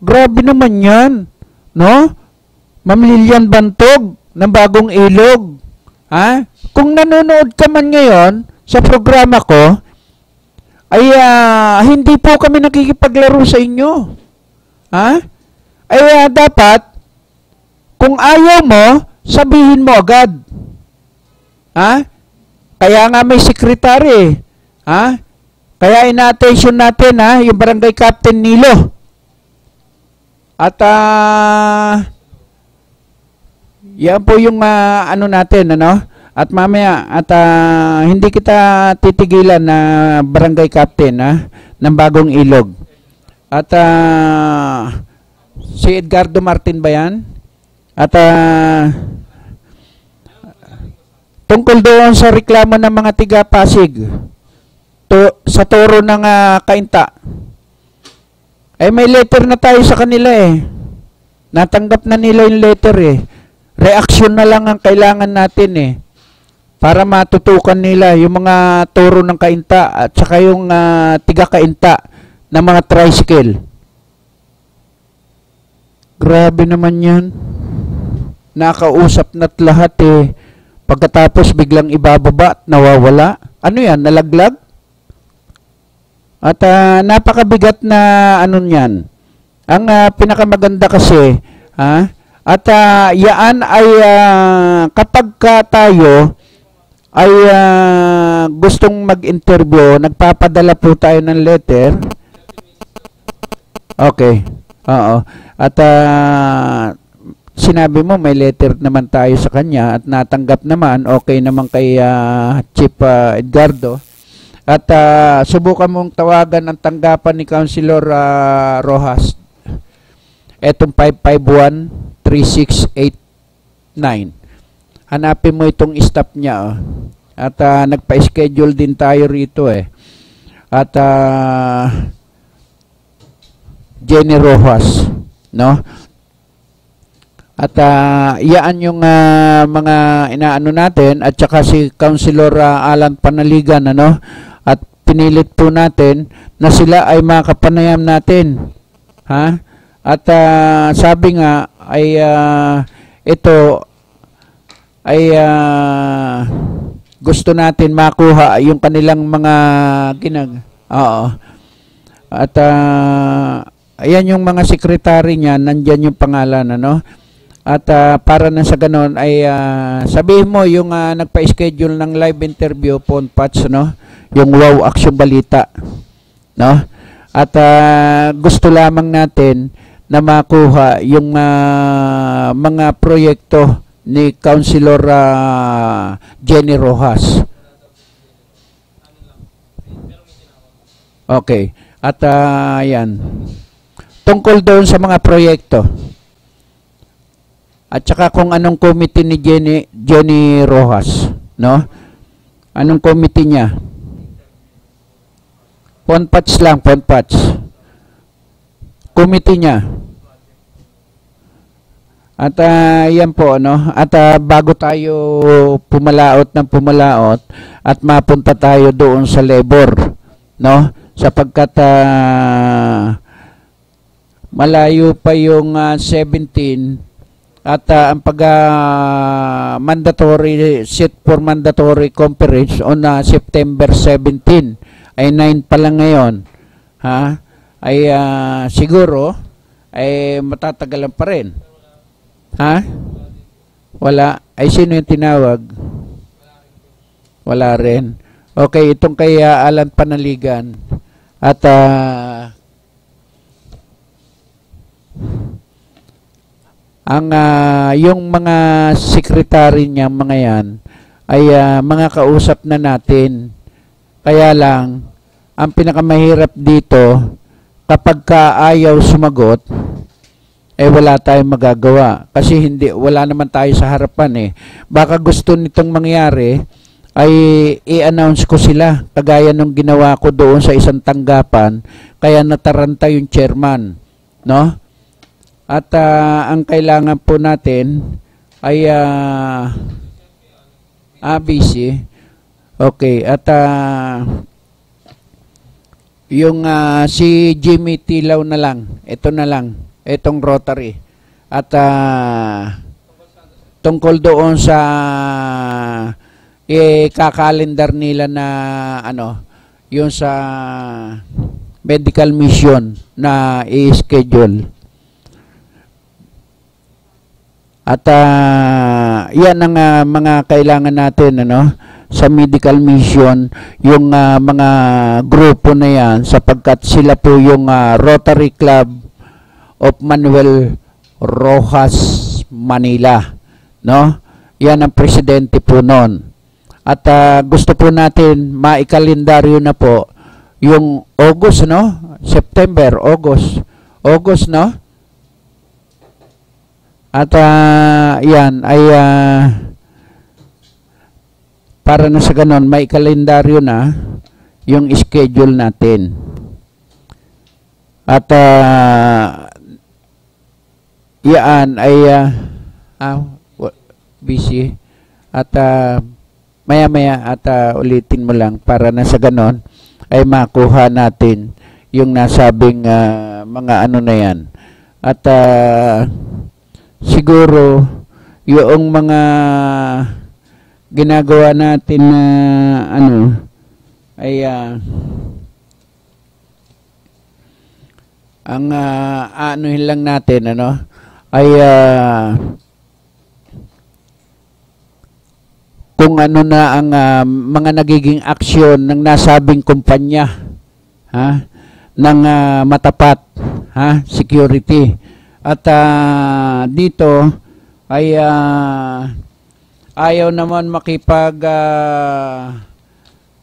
Grabe naman yan, no? Ma'am Lilian Bantog ng Bagong Ilog. Kung nanonood ka man ngayon sa programa ko, ay hindi po kami nakikipaglaro sa inyo. Dapat, kung ayaw mo, sabihin mo agad. Kaya nga may sekretary. Kaya ina-attention natin, yung barangay captain Nilo. At, yan po yung ano natin, At mamaya, at hindi kita titigilan na barangay captain, ng Bagong Ilog. At, si Edgardo Martin ba yan? At tungkol doon sa reklamo ng mga tiga-Pasig sa toro ng Kainta, may letter na tayo sa kanila Natanggap na nila yung letter Reaksyon na lang ang kailangan natin para matutukan nila yung mga toro ng Kainta at saka yung tiga-Kainta na mga tricycle. Grabe naman yan. Nakausap na't lahat Pagkatapos biglang ibababa at nawawala. Ano yan? Nalaglag? At napakabigat na ano yan. Ang pinakamaganda kasi, at yaan ay kapag tayo ay gustong mag-interview, nagpapadala po tayo ng letter. Okay. Oo. At sinabi mo may letter naman tayo sa kanya at natanggap naman, okay naman kay Chief Edgardo. At subukan mong tawagan ang tanggapan ni Councilor Rojas. Etong 551-3689. Hanapin mo itong staff niya. At nagpa-schedule din tayo rito At Jenny Rojas, no? At iyaan yung mga inaano natin at saka si Councilor Alan Panaligan, At pinilit po natin na sila ay makapanayam natin. At sabi nga ay ito ay gusto natin makuha yung kanilang mga Oo. At ayan yung mga sekretary niya, nandyan yung pangalan, At para na sa ganon ay sabihin mo yung nagpa-schedule ng live interview, phone patch, yung Wow Action Balita, At gusto lamang natin na makuha yung mga proyekto ni Councilor Jenny Rojas. Okay. At yan. Tungkol doon sa mga proyekto. At saka kung anong committee ni Jenny Rojas, no? Anong committee niya? Ponpats lang, Ponpats. Committee niya. At yan po, no? At bago tayo pumalaot ng pumalaot at mapunta tayo doon sa labor, no? Sapagkat malayo pa yung 17 at ang mandatory set for mandatory conference on September 17 ay 9 pa lang ngayon, ha? Ay siguro ay matatagalan pa rin. Ha? Wala. Ay sino yung tinawag? Wala rin. Okay, itong kay Alan Panaligan at yung mga secretary niya mga yan ay mga kausap na natin. Kaya lang ang pinakamahirap dito kapag ka ayaw sumagot eh wala tayong magagawa kasi wala naman tayo sa harapan eh. Baka gusto nitong mangyari ay i-announce ko sila kagaya nung ginawa ko doon sa isang tanggapan kaya nataranta yung chairman, no? At ang kailangan po natin ay busy. Okay, at yung si Jimmy Tilaw na lang, ito na lang, itong Rotary. At tungkol doon sa kakalendar nila na yung sa medical mission na i-schedule. At yan ang mga kailangan natin sa medical mission, yung mga grupo na yan sapagkat sila po yung Rotary Club of Manuel Rojas, Manila, no? Yan ang presidente po noon. At gusto po natin maikalendaryo na po yung August, no? September, August, no? At yan ay para na sa ganon may kalendaryo na yung schedule natin. At yan ay busy. At maya-maya at ulitin mo lang para na sa ganon ay makuha natin yung nasabing mga na yan. At siguro yung mga ginagawa natin na ay ang anuhin lang natin ay kung na ang mga nagiging aksyon ng nasabing kumpanya ng matapat security. At dito ay ayaw naman makipag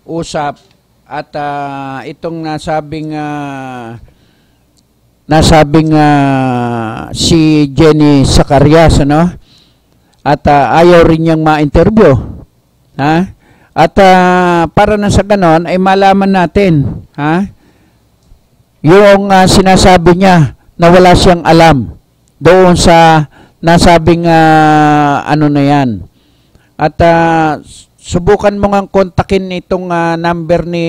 usap at itong nasabing si Jenny Zacarias at ayaw rin niyang ma-interview, at para na sa ganon ay malaman natin yung sinasabi niya na wala siyang alam doon sa nasabing na yan. At subukan mo ngang kontakin itong number ni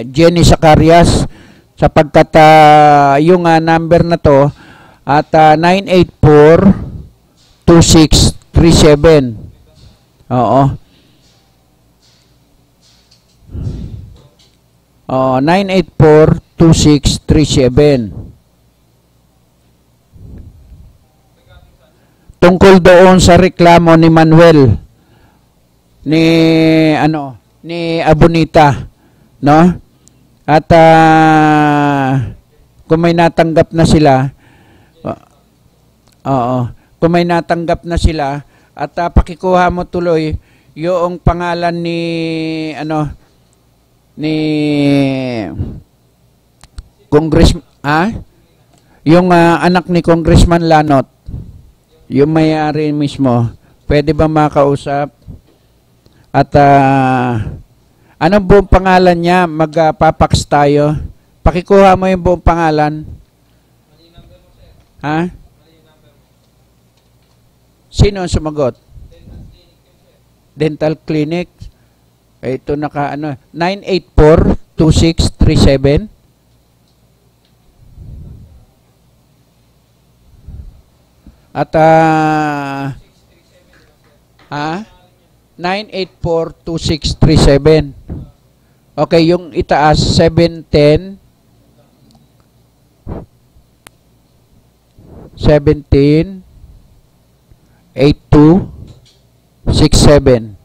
Jenny Zacarias sapagkat yung number na to at 984-2637. Oo. 984-2637. Tungkol doon sa reklamo ni Manuel ni Abonita, no? At kung may natanggap na sila, kung may natanggap na sila at pakikuha mo tuloy yung pangalan ni Yung anak ni Congressman Lanot, yung may-ari mismo, pwede ba makausap? At ano buong pangalan niya? Magpapax tayo. Pakikuha mo yung buong pangalan. Ha? Sino ang sumagot? Dental Clinic. Ito naka 984-2637. At 984-2637. Okay, yung itaas 710 8267.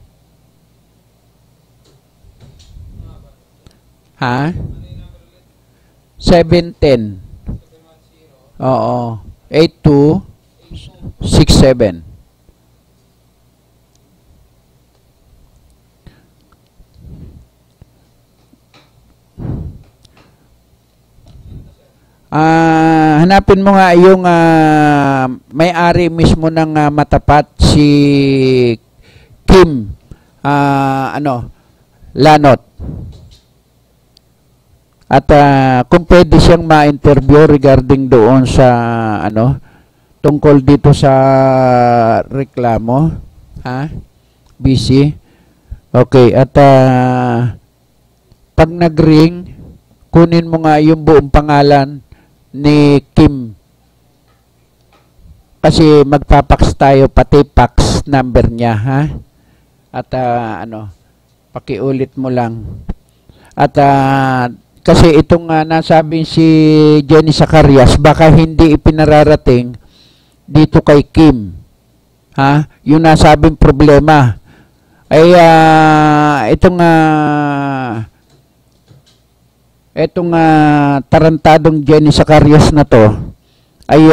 Ha? 710. Oo. 8267. Hanapin mo nga yung may-ari mismo ng Matapat, si Kim Lanot. At kung pwede siyang ma-interview regarding doon sa tungkol dito sa reklamo. Ha? Busy. Okay, at pag nag-ring, kunin mo nga yung buong pangalan ni Kim. Kasi magpapax tayo, pati fax number niya, ha? At pakiulit mo lang. At kasi itong nasabing si Jenny Zacarias, baka hindi ipinararating dito kay Kim. Ha? Yung nasabing problema ay itong tarantadong Jenny Zacarias na to ay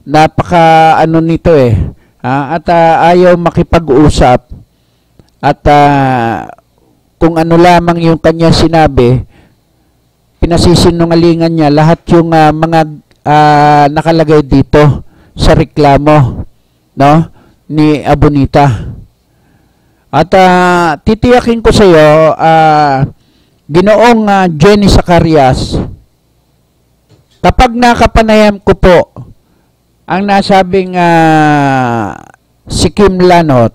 napaka nito at ayaw makipag-usap at kung ano lamang yung kanya sinabi, pinasisinungalingan niya lahat yung mga nakalagay dito sa reklamo, no, ni Abonita. At titiyakin ko sa iyo, Ginoong Jenny Zacarias, kapag nakapanayam ko po ang nasabing si Kim Lanot,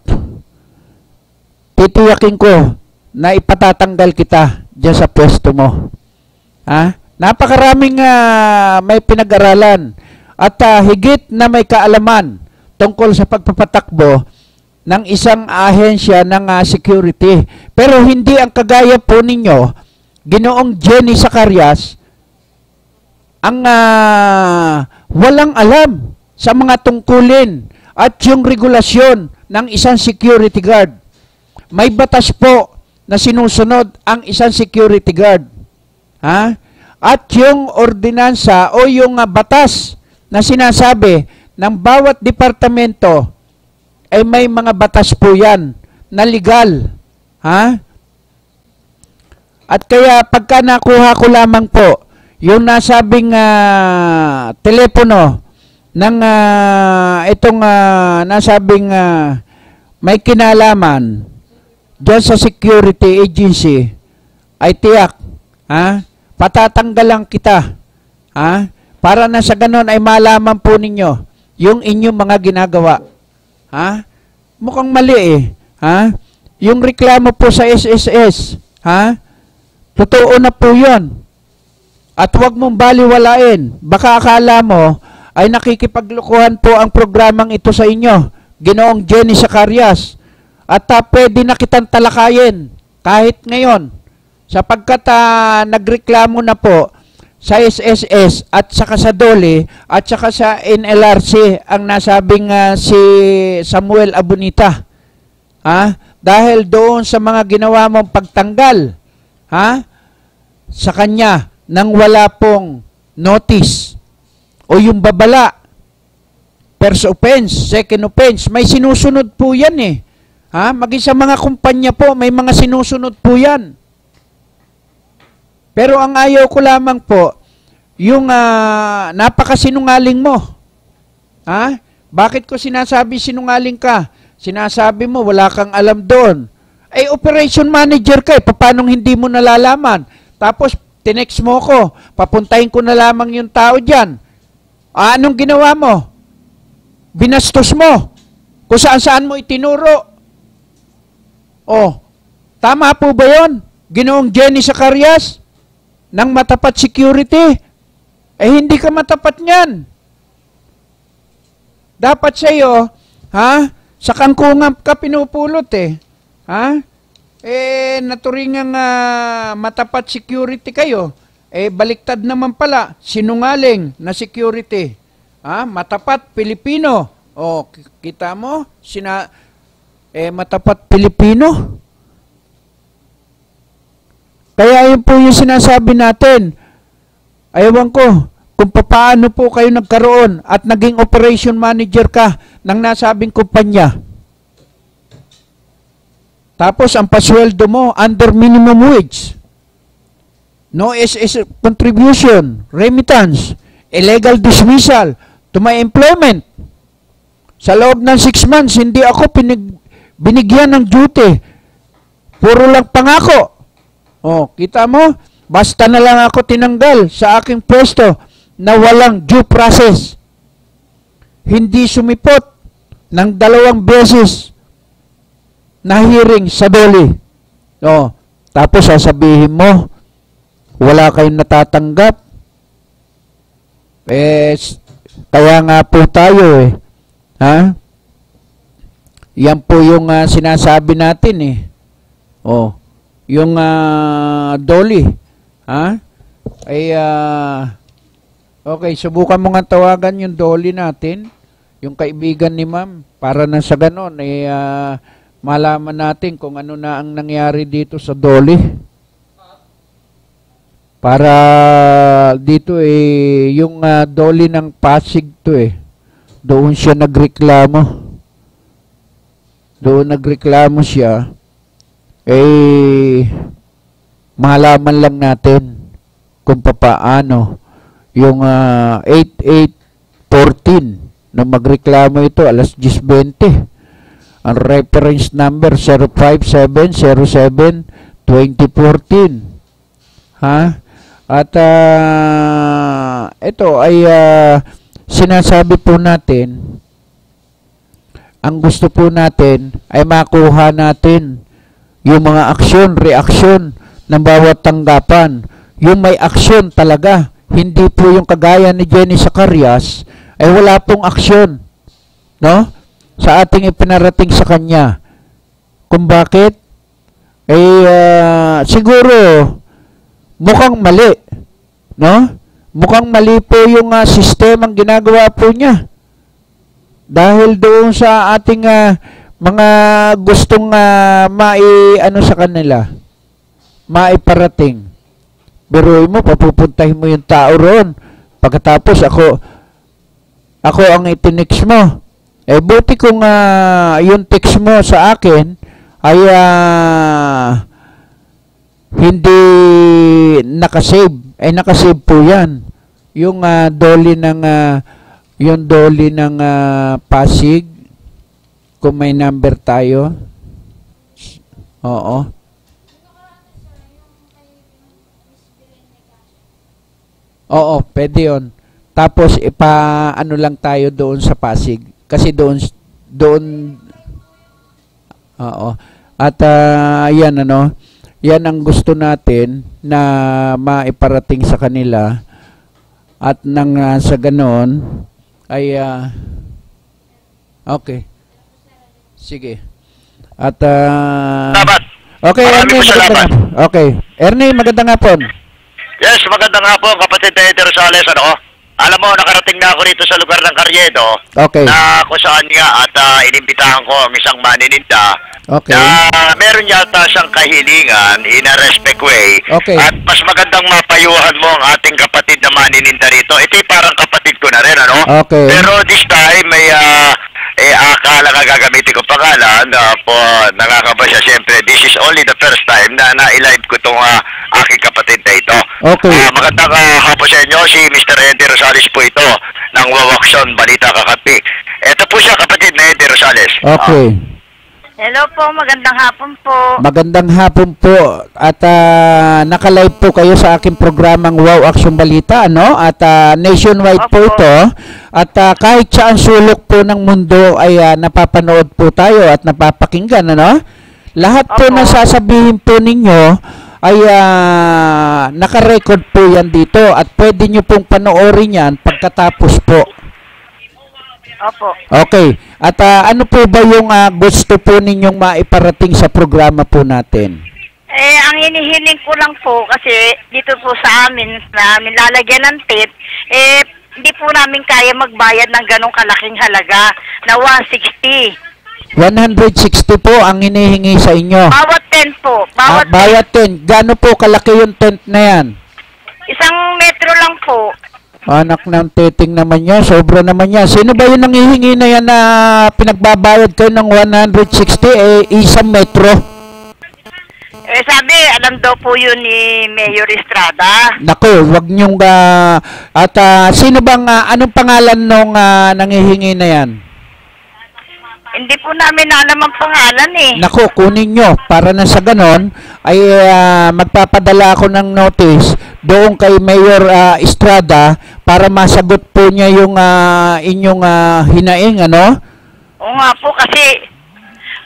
titiyakin ko na ipatatanggal kita dyan sa pwesto mo. Ha? Napakaraming may pinag-aralan at higit na may kaalaman tungkol sa pagpapatakbo ng isang ahensya ng security. Pero hindi ang kagaya po ninyo, Ginoong Jenny Zacarias, ang walang alam sa mga tungkulin at yung regulasyon ng isang security guard. May batas po na sinusunod ang isang security guard. Ha? At yung ordinansa o yung batas na sinasabi ng bawat departamento ay may mga batas po yan na legal. Ha? At kaya pagka nakuha ko lamang po yung nasabing telepono ng itong nasabing may kinalaman dyan sa security agency, ay tiyak, patatanggalan kita, para na sa ganon ay malaman po ninyo yung inyong mga ginagawa. Mukhang mali yung reklamo po sa SSS, totoo na po yun. At huwag mong baliwalain. Baka akala mo ay nakikipaglukuhan po ang programang ito sa inyo, Ginoong Jenny Zacarias. At pwede na kitang talakayin kahit ngayon, sapagkat nagreklamo na po sa SSS at saka sa DOLE at saka sa NLRC ang nasabing si Samuel Abonita. Dahil doon sa mga ginawa mong pagtanggal sa kanya nang wala pong notice o yung babala, first offense, second offense, may sinusunod po yan maging sa mga kumpanya po, may mga sinusunod po yan. Pero ang ayaw ko lamang po, yung napakasinungaling mo. Ha? Bakit ko sinasabi sinungaling ka? Sinasabi mo, wala kang alam doon. Ay, operation manager ka, paano hindi mo nalalaman? Tapos, tinext mo ko, papuntahin ko na lamang yung tao dyan. Anong ginawa mo? Binastos mo. Kung saan-saan mo itinuro. Oh, tama po ba yun? Ginoong Jenny Zacarias ng matapat security? Eh, hindi ka matapat niyan. Dapat sa'yo, sa kangkungan ka pinupulot eh. Naturingang matapat security kayo. Eh, baliktad naman pala, sinungaling na security. Matapat Pilipino. O, kita mo? Matapat Pilipino. Kaya yun po yung sinasabi natin. Ayawan ko, kung paano po kayo nagkaroon at naging operation manager ka ng nasabing kumpanya. Tapos, ang pasweldo mo, under minimum wage. No SS contribution, remittance, illegal dismissal to my employment. Sa loob ng 6 months, hindi ako binigyan ng duty. Puro lang pangako. Oh, kita mo? Basta na lang ako tinanggal sa aking pwesto na walang due process. Hindi sumipot ng 2 beses na hearing sa DOLE. Oh, tapos sasabihin mo, wala kayong natatanggap. Kaya nga po tayo eh. Yan po yung sinasabi natin eh. Oh, yung DOLE. Okay, subukan mo nga tawagan yung DOLE natin, yung kaibigan ni ma'am, para na sa ganon, malaman natin kung ano na ang nangyari dito sa DOLE. Para dito yung DOLE ng Pasig to doon siya nagreklamo. Doon nagreklamo siya. Malaman lang natin kung papaano yung 8814 na magreklamo ito alas 10:20. Ang reference number 05707-2014. At ito ay sinasabi po natin, ang gusto po natin ay makuha natin yung mga aksyon, reaksyon ng bawat tanggapan. Yung may aksyon talaga. Hindi po yung kagaya ni Jenny Zacarias ay wala pong aksyon, no? Sa ating ipinarating sa kanya. Kung bakit? Siguro mukhang mali, no? Mukhang mali po yung sistemang ginagawa po niya. Dahil doon sa ating mga gustong sa kanila, maiparating. Biruin mo, papupuntahin mo yung tao roon. Pagkatapos ako ang itinext mo. Buti kung yung text mo sa akin ay hindi nakasave. Nakasave po yan. Yung DOLE ng Pasig, kung may number tayo. Oo. Oo, pwede yun. Tapos ipa-ano lang tayo doon sa Pasig. Kasi doon oo. At yan yan ang gusto natin na maiparating sa kanila. At nang sa ganon ay okay. Sige. At okay, Ernie, magandang hapon. Yes, magandang hapon, kapatid na Eddie Rosales. Alam mo, nakarating na ako rito sa lugar ng Carriedo. Okay. Na kung saan nga at inimbitahan ko ang isang manininda. Okay. Na meron yata siyang kahilingan in a respect way. Okay. At mas magandang mapayuhan mo ang ating kapatid na manininda rito. Ito'y parang kapatid ko na rin, Okay. Pero this time, may akala nga gagamitin ko pangalan po, nakakaba siya. Siyempre, this is only the first time na na-live ko itong aking kapatid na ito. Okay. Magandang hapon sa inyo, si Mr. Eddie Rosales po ito ng Wawakson Balita Kakapi. Ito po siya, kapatid na Eddie Rosales. Okay. Hello po, magandang hapon po. Magandang hapon po at naka-live po kayo sa aking programang Wow Action Balita, ano? At nationwide po Opo. ito. At kahit saan sulok po ng mundo ay napapanood po tayo at napapakinggan, ano? Lahat po Opo. na sasabihin po ninyo ay naka-record po yan dito at pwede nyo pong panoorin yan pagkatapos po. Opo. Okay. At ano po ba yung gusto po ninyong maiparating sa programa po natin? Ang hinihiling ko lang po kasi dito po sa amin lalagyan ng tip, hindi po namin kaya magbayad ng ganong kalaking halaga na 160. 160 po ang hinihingi sa inyo. Bawat tent po. Bawat tent. Gaano po kalaki yung tent na yan? 1 metro lang po. Anak ng titing naman yan. Sobra naman yan. Sino ba yung nangihingi na yan na pinagbabayad kayo ng 160? 1 metro. Sabi, alam daw po yun ni Mayor Estrada. Naku, wag niyong... sino bang... anong pangalan nung nangihingi na yan? Hindi po namin alam ang pangalan eh. Naku, kunin nyo. Para na sa ganon, ay magpapadala ako ng notice doon kay Mayor Estrada para masagot po niya yung inyong hinaing, ano? Oo nga po kasi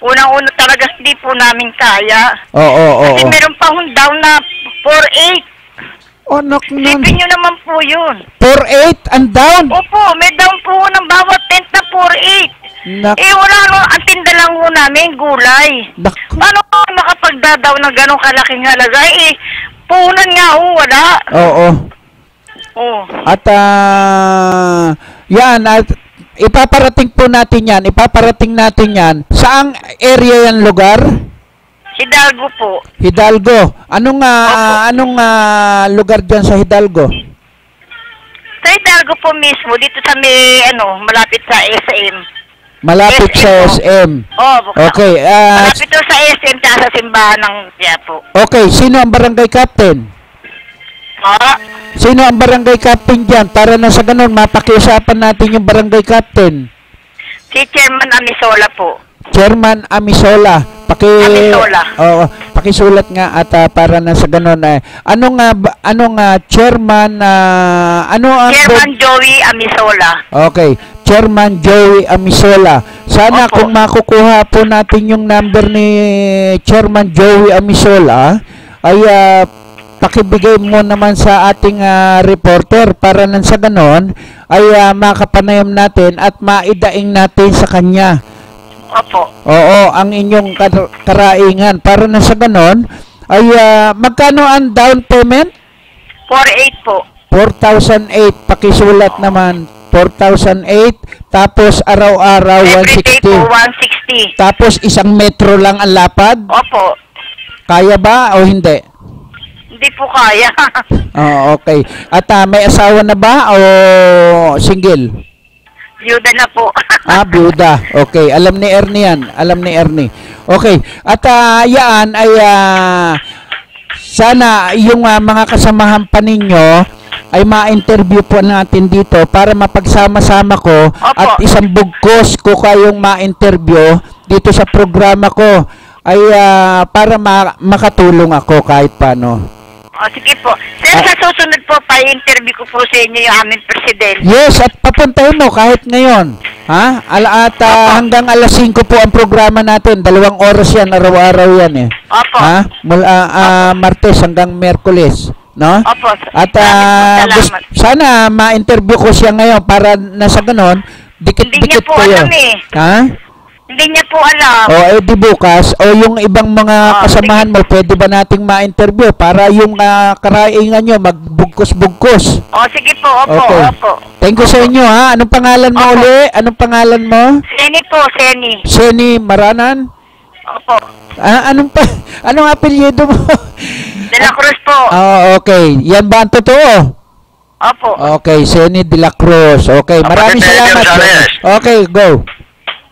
unang-una talaga hindi po namin kaya. Oo. Kasi meron pa hong down na 4.8. Anak nun. Isipin nyo naman po yun. 4.8 and down? Opo, may down po ng bawat tent na 4.8. Wala ang tinda lang po namin, gulay. Paano makapagdadaw ng ganong kalaking halaga? Punan nga wala. Oo. Oo. At yan, at ipaparating po natin yan. Ipaparating natin yan. Saang area yan lugar? Hidalgo po. Hidalgo. Anong lugar dyan sa Hidalgo? Sa Hidalgo po mismo, dito sa malapit sa SM. Malapit SM sa po. SM. Okay. Malapit to sa SM tsaka sa simbahan ng Quiapo. Okay. Sino ang barangay captain? Sino ang barangay captain dyan? Para na sa ganun, mapakiusapan natin yung barangay captain. Si Chairman Amisola po. Chairman Amisola. Amisola. Pakisulat nga at para na sa ganun anong chairman Chairman Joey Amisola. Okay, Chairman Joey Amisola. Sana Opo. kung makukuha po natin yung number ni Chairman Joey Amisola ay pakibigay mo naman sa ating reporter para nang sa ganon ay makapanayam natin at maidaing natin sa kanya. Opo. Oo, ang inyong karaingan. Para na sa ganon, ay magkano ang down payment? 4.8 po. 4,008. Pakisulat naman. 4,008. Tapos araw-araw Everyday po 160. 160. Tapos 1 metro lang ang lapad? Opo. Kaya ba o hindi? Hindi po kaya. Oh, okay. At may asawa na ba o single? Byuda na po. Byuda. Okay. Alam ni Ernie yan. Alam ni Ernie. Okay. At yan ay sana yung mga kasamahan pa ninyo ay ma-interview po natin dito para mapagsama-sama ko. Opo. At isang bugkos ko kayong ma-interview dito sa programa ko ay para makatulong ako kahit paano. Sige po. Sir, sa susunod po, pa-interview ko po sa inyo yung aming presidente. Yes, at papuntahin mo kahit ngayon. Ha? Hanggang alas 5 po ang programa natin. 2 oras yan, araw-araw yan eh. Opo. Ha? Mula Martes hanggang Miyerkules. No? Opo. At Salamat. sana ma-interview ko siya ngayon para nasa ganon, Hindi niya dikit-dikit po kayo. alam eh. Ha? Hindi niya po alam. O di bukas o yung ibang mga kasamahan mo pwede ba nating ma-interview para yung karaingan nyo magbugkos-bugkos. Sige po, opo, Okay. opo. Thank you sa inyo ha. Anong pangalan mo Opo. uli? Anong pangalan mo? Seni po, Seni. Seni Maranan? Opo. Anong apelyido mo? De la Cruz po. Okay. Yan ba ang totoo? Opo. Okay, Seni de la Cruz. Okay, maraming Kapatid, salamat. Rosales. Okay, go.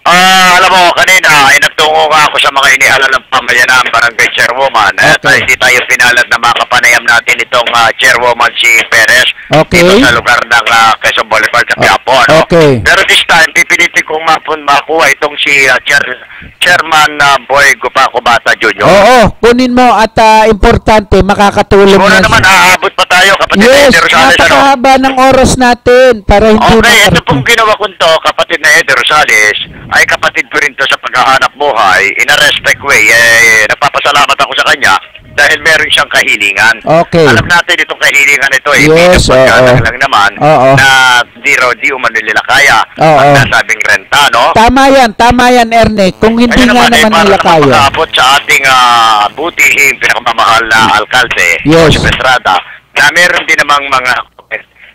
Alam mo, kanina ay nagtungo nga ako sa mga inihalalang pamayanang barangay chairwoman. Okay. Hindi tayo pinalad na makapanayam natin itong chairwoman si Perez. Okay. Dito sa lugar ng Quezon Boulevard sa Quiapo. No? Okay. Pero this time, pipilitin kong makuha itong si Chairman Boy Gupaco Bata Jr. Oo, kunin mo at importante, makakatulong Siguro yan naman, siya. aabot pa tayo, kapatid Yes, na Eddie Rosales. napakahaba ng oras natin para hindi Okay, ito makarating. pong ginawa ko to, kapatid na Eddie Rosales, ay kapatid ko rin to sa paghahanap buhay, in a respect way. Nagpapasalamat ako sa kanya dahil meron siyang kahilingan. Okay. Alam natin itong kahilingan ito, Yes, oo. lang naman, Oo. na di umano nila kaya, Oo. ang nasabing renta, no? Tama yan, Erne. Kung hindi Kaya nga naman nila para kaya. makaabot sa ating butihing pinakamamahal na alkalde, Yes. Jose Estrada, na meron din namang mga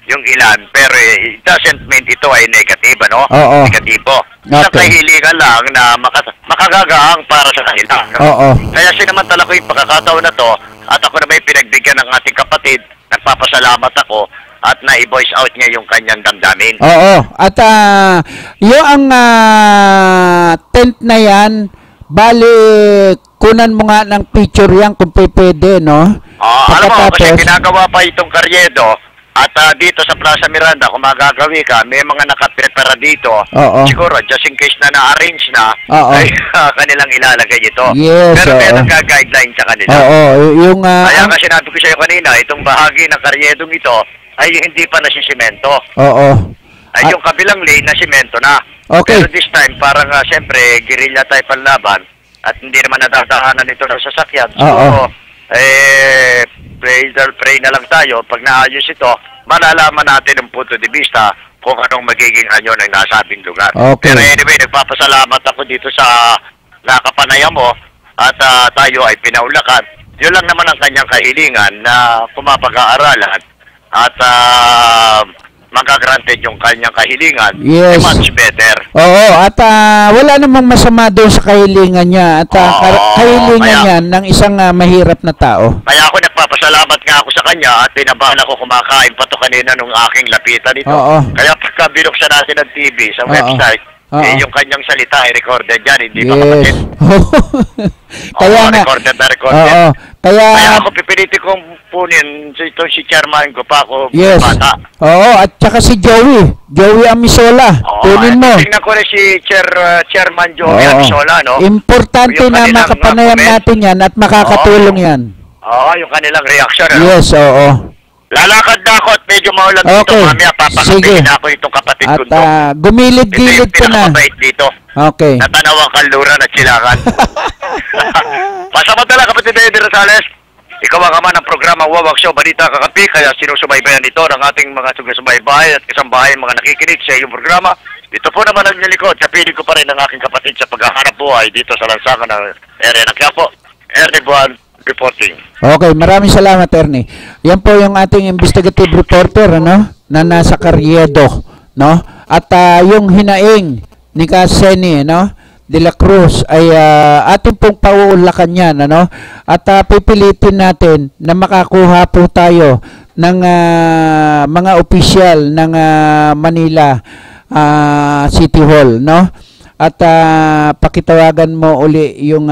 yung ilan, pero it doesn't mean ito ay negative, ano? Oo. Negatibo. Sa Okay. kahilingan lang na makagagaang para sa kanila. No? Oo. Kaya sinamantala ko yung pagkakataon na to, at ako na may pinagbigyan ng ating kapatid, nagpapasalamat ako, at na-voice out niya yung kanyang damdamin. Oo. At yung tent na yan, bali, kunan mo nga ng picture yan kung pwede, no? Alam mo, kasi Pagkatapos- ginagawa pa itong Karyedo, at dito sa Plaza Miranda, kung magagawi ka, may mga nakaprepara dito. Oo. Siguro, just in case na na-arrange na, Oo. ay kanilang ilalagay ito. Yes, Pero may oo. nagka-guideline sa kanila. Oo. Yung, Kaya nga sinabi ko sa iyo kanina, itong bahagi ng Karyedong ito ay hindi pa nasisemento. oo. Ay yung kabilang lane na simento na. Okay. Pero this time, parang siyempre, guerrilla type ang laban at hindi naman nadadahanan ito ng sasakyan. So, Oo. pray na lang tayo. Pag naayos ito, malalaman natin ang punto de vista kung anong magiging anyo ng nasabing lugar. Okay. Pero anyway, nagpapasalamat ako dito sa nakapanayam mo at tayo ay pinaulakan. Yun lang naman ang kanyang kahilingan na pumapag-aaralan at magagranted yung kanyang kahilingan. Yes. Much better. Oo, at wala namang masama doon sa kahilingan niya. At kahilingan kaya- niya ng isang mahirap na tao. Kaya ako nagpapasalamat nga ako sa kanya at pinabala ko kumakain pa to kanina nung aking lapitan dito. Oo. Kaya pagka binuksan natin ang TV sa Oo. website, Oo. yung kanyang salita ay recorded yan, hindi ba Yes. kapatid? Kaya nga. Recorded na recorded. Oo. Kaya Kaya, ako pipilitin kong punin itong si Chairman Gupaco yes. Bata. Oo, at saka si Joey. Joey Amisola. Kunin mo. Tingnan ko rin si Chairman Joey Oo. Amisola, no? Importante Yung na kanilang, makapanayam comment. natin yan at makakatulong yan. Oo, yung kanilang reaction. Ano? Yes, oo. Lalakad na ako at medyo maulan dito. Okay. Mamaya Sige. papakapigin na ako itong kapatid At ko to. gumilid-gilid Ito ka yung na. pinakamabait dito. Okay. Natanaw ang kaluran at silangan. Pasamantala, kapatid na Eddie Rosales. Ikaw ang ama ng programa Wawak Show, Balita Kakapi, kaya sinusubaybayan ito ng ating mga subaybahay at kasambahay, mga nakikinig sa iyong programa. Dito po naman ang nilikod, sa piling ko pa rin ng aking kapatid sa paghahanap buhay dito sa lansangan ng area ng Quiapo. Ernie Buwan, reporting. Okay, maraming salamat, Ernie. Yan po yung ating investigative reporter, ano, na nasa Carriedo, no? At yung hinaing ni Kaseni, no, de la Cruz ay ating pong pauulakan yan, ano? At pipilitin natin na makakuha po tayo ng mga opisyal ng Manila City Hall, no? At pakitawagan mo uli yung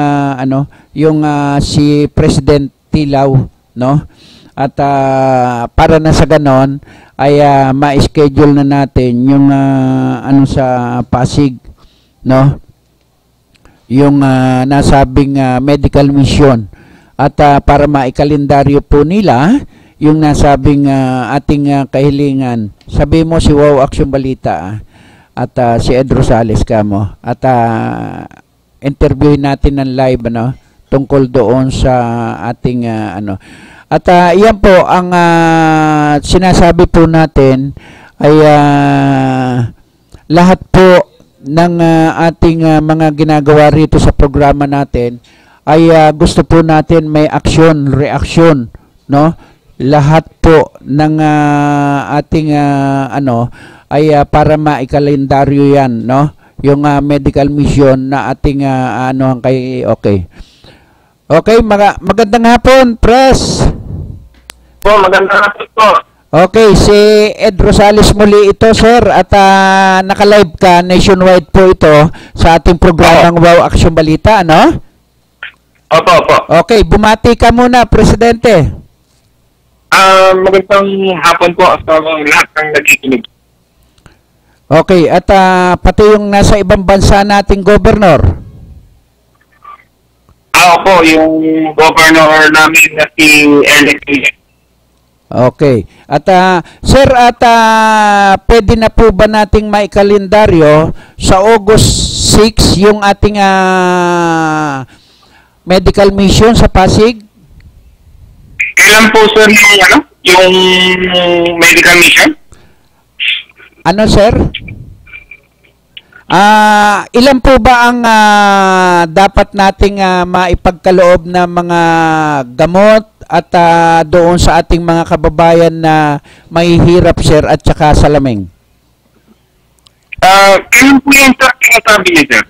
si President Tilaw, no? At para na sa ganon ay ma-schedule na natin yung sa Pasig, no? Yung nasabing medical mission at para maikalendaryo po nila yung nasabing ating kahilingan. Sabi mo si Wow Action Balita at si Ed Rosales kamo at interviewin natin ng live, ano, tungkol doon sa ating at iyan po ang sinasabi po natin ay lahat po ng ating mga ginagawa rito sa programa natin ay gusto po natin may action, reaction, no? Lahat po ng ating ay para maikalendaryo yan, no? Yung medical mission na ating okay. Okay, magandang hapon, press. Po, magandang hapon po. Okay, si Ed Rosales muli ito, sir, at naka-live ka nationwide po ito sa ating programang Wow Action Balita, ano? Opo. Okay, bumati ka muna, Presidente. Magandang hapon po sa lahat ng nakikinig. Okay, at pati yung nasa ibang bansa nating gobernador. Opo, yung governor namin na si Alex. Okay. At sir, at pwede na po ba nating maikalendaryo sa August 6 yung ating medical mission sa Pasig? Kailan po sir yung medical mission? Ano, sir? Ilan po ba ang dapat nating maipagkaloob na mga gamot at doon sa ating mga kababayan na mahihirap, sir, at saka salaming? Kailan po yung sinasabi niyo, sir?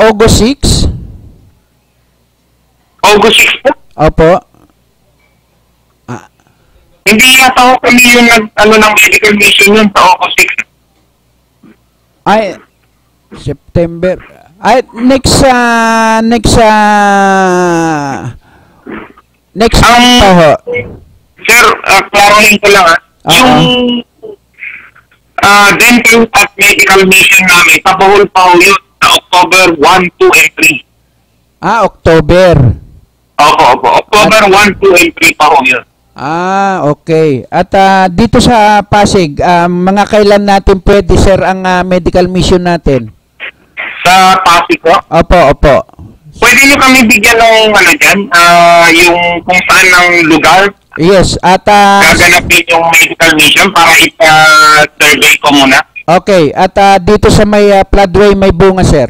August 6? August 6 po? Opo. Hindi yata ako kami yung ng medical mission yun sa August 6. Ay, September. Ay, next month pa ho. Sir, klarohin ko lang yung dental at medical mission namin, pabuhol pa ho yun sa October 1, 2, and 3. October. Opo. October 1, 2, and 3 pa ho yun. Okay. At dito sa Pasig, mga kailan natin pwede, sir, ang medical mission natin? Sa Pasig po? Opo. Pwede nyo kami bigyan ng dyan, yung kung saan ng lugar Yes, at gaganapin yung medical mission para ipa-survey ko muna. okay, at dito sa may Floodway may bunga, sir.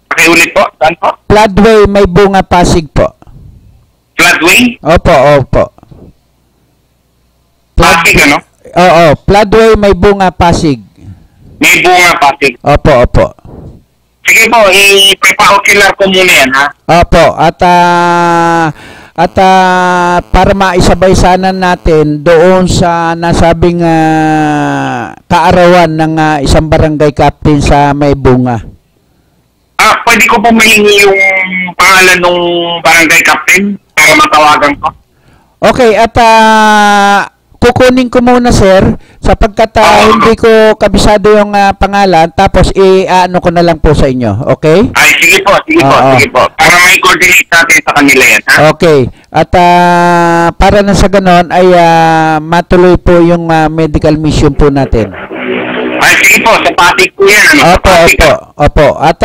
Pakiulit po, saan po? Floodway may bunga, Pasig po. Floodway? Opo. Pasig, ano? Oo, Floodway may bunga, Pasig. May bunga, Pasig. Opo. Sige po, ipa-ocular ko muna yan, ha? Opo, at para maisabay sana natin doon sa nasabing kaarawan ng isang barangay captain sa may bunga. Pwede ko po mahingi yung pangalan ng barangay captain para matawagan ko? Okay, at kukunin ko muna, sir, sapagkat hindi ko kabisado yung pangalan, tapos i-ano ko na lang po sa inyo, okay? Ay, sige po. Para may coordinate natin sa kanila yan, ha? Okay, at para na sa ganon ay matuloy po yung medical mission po natin. Ay, sige po, sa Pasig po yan. Opo. At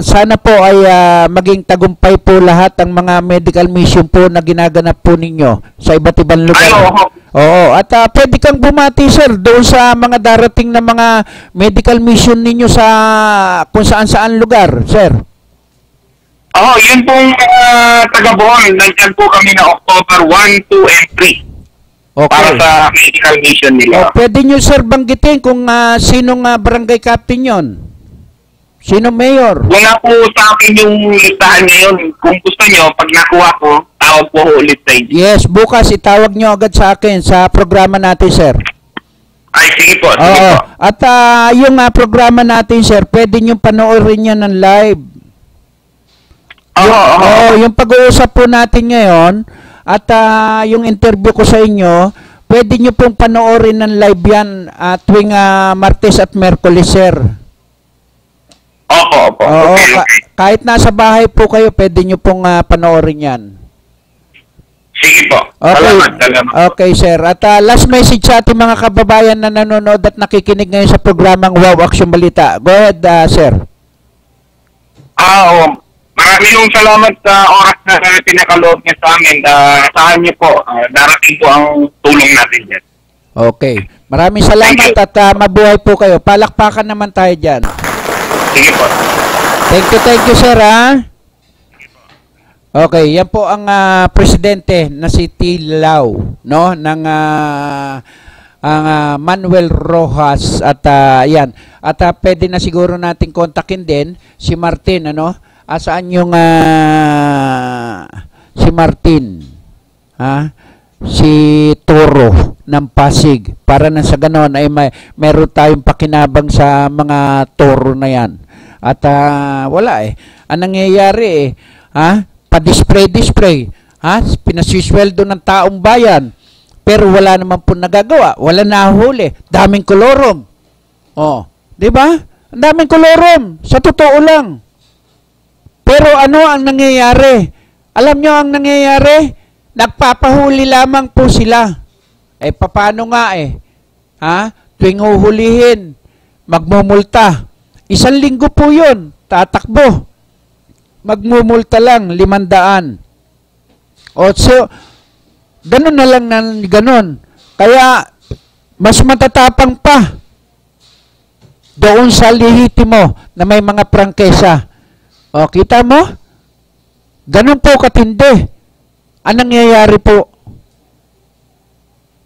sana po ay maging tagumpay po lahat ang mga medical mission po na ginaganap po ninyo sa iba't ibang lugar. Oo, at pwede kang bumati, sir, doon sa mga darating na mga medical mission ninyo sa kung saan lugar, sir. Yun pong taga-Bohol. Nandyan po kami na October 1, 2, and 3. Okay. Para sa medical mission nila. Pwede nyo, sir, banggitin kung sinong barangay captain yon? Sino mayor? Wala po sa akin yung listahan ngayon. Kung gusto nyo, pag nakuha ko, tawag po ulit sa inyo. Yes, bukas itawag nyo agad sa akin sa programa natin, sir. Ay, sige po. At yung programa natin, sir, pwede nyo panoorin yan ng live. Yung pag-uusap po natin ngayon, at yung interview ko sa inyo, pwede nyo pong panoorin ng live yan tuwing Martes at Merkulis, sir. Opo. Okay. Kahit nasa bahay po kayo, pwede nyo pong panoorin yan. Sige po. Okay. Salamat. Okay, sir. At last message sa ating mga kababayan na nanonood at nakikinig ngayon sa programang Wow Action Balita. Go ahead, sir. Maraming salamat sa oras na pinakaloob niya sa amin. Saan niyo po, darating po ang tulong natin dyan. Okay. Maraming salamat at mabuhay po kayo. Palakpakan naman tayo dyan. Sige po. Thank you, sir, ha? Okay, yan po ang presidente na si Tilaw, no? Ng ang Manuel Rojas at yan. At pwede na siguro nating kontakin din si Martin, ano? Saan yung si Martin? Ha? si Toro ng Pasig para na sa ganon ay meron tayong pakinabang sa mga toro na yan. At wala ang nangyayari pa-display, pinasisweldo ng taong bayan, pero wala naman po nagagawa, wala nahuli, daming kolorom. Di ba? Ang daming kolorom, sa totoo lang. Pero ano ang nangyayari? Alam nyo ang nangyayari? Nagpapahuli lamang po sila. Paano nga tuwing uhulihin, magmumulta. 1 linggo po yun, tatakbo. Magmumulta lang, 500. So, ganun na lang ganun. Kaya, mas matatapang pa doon sa lehitimo na may mga prangkesa. Kita mo? Ganun po katindi. Ang nangyayari po,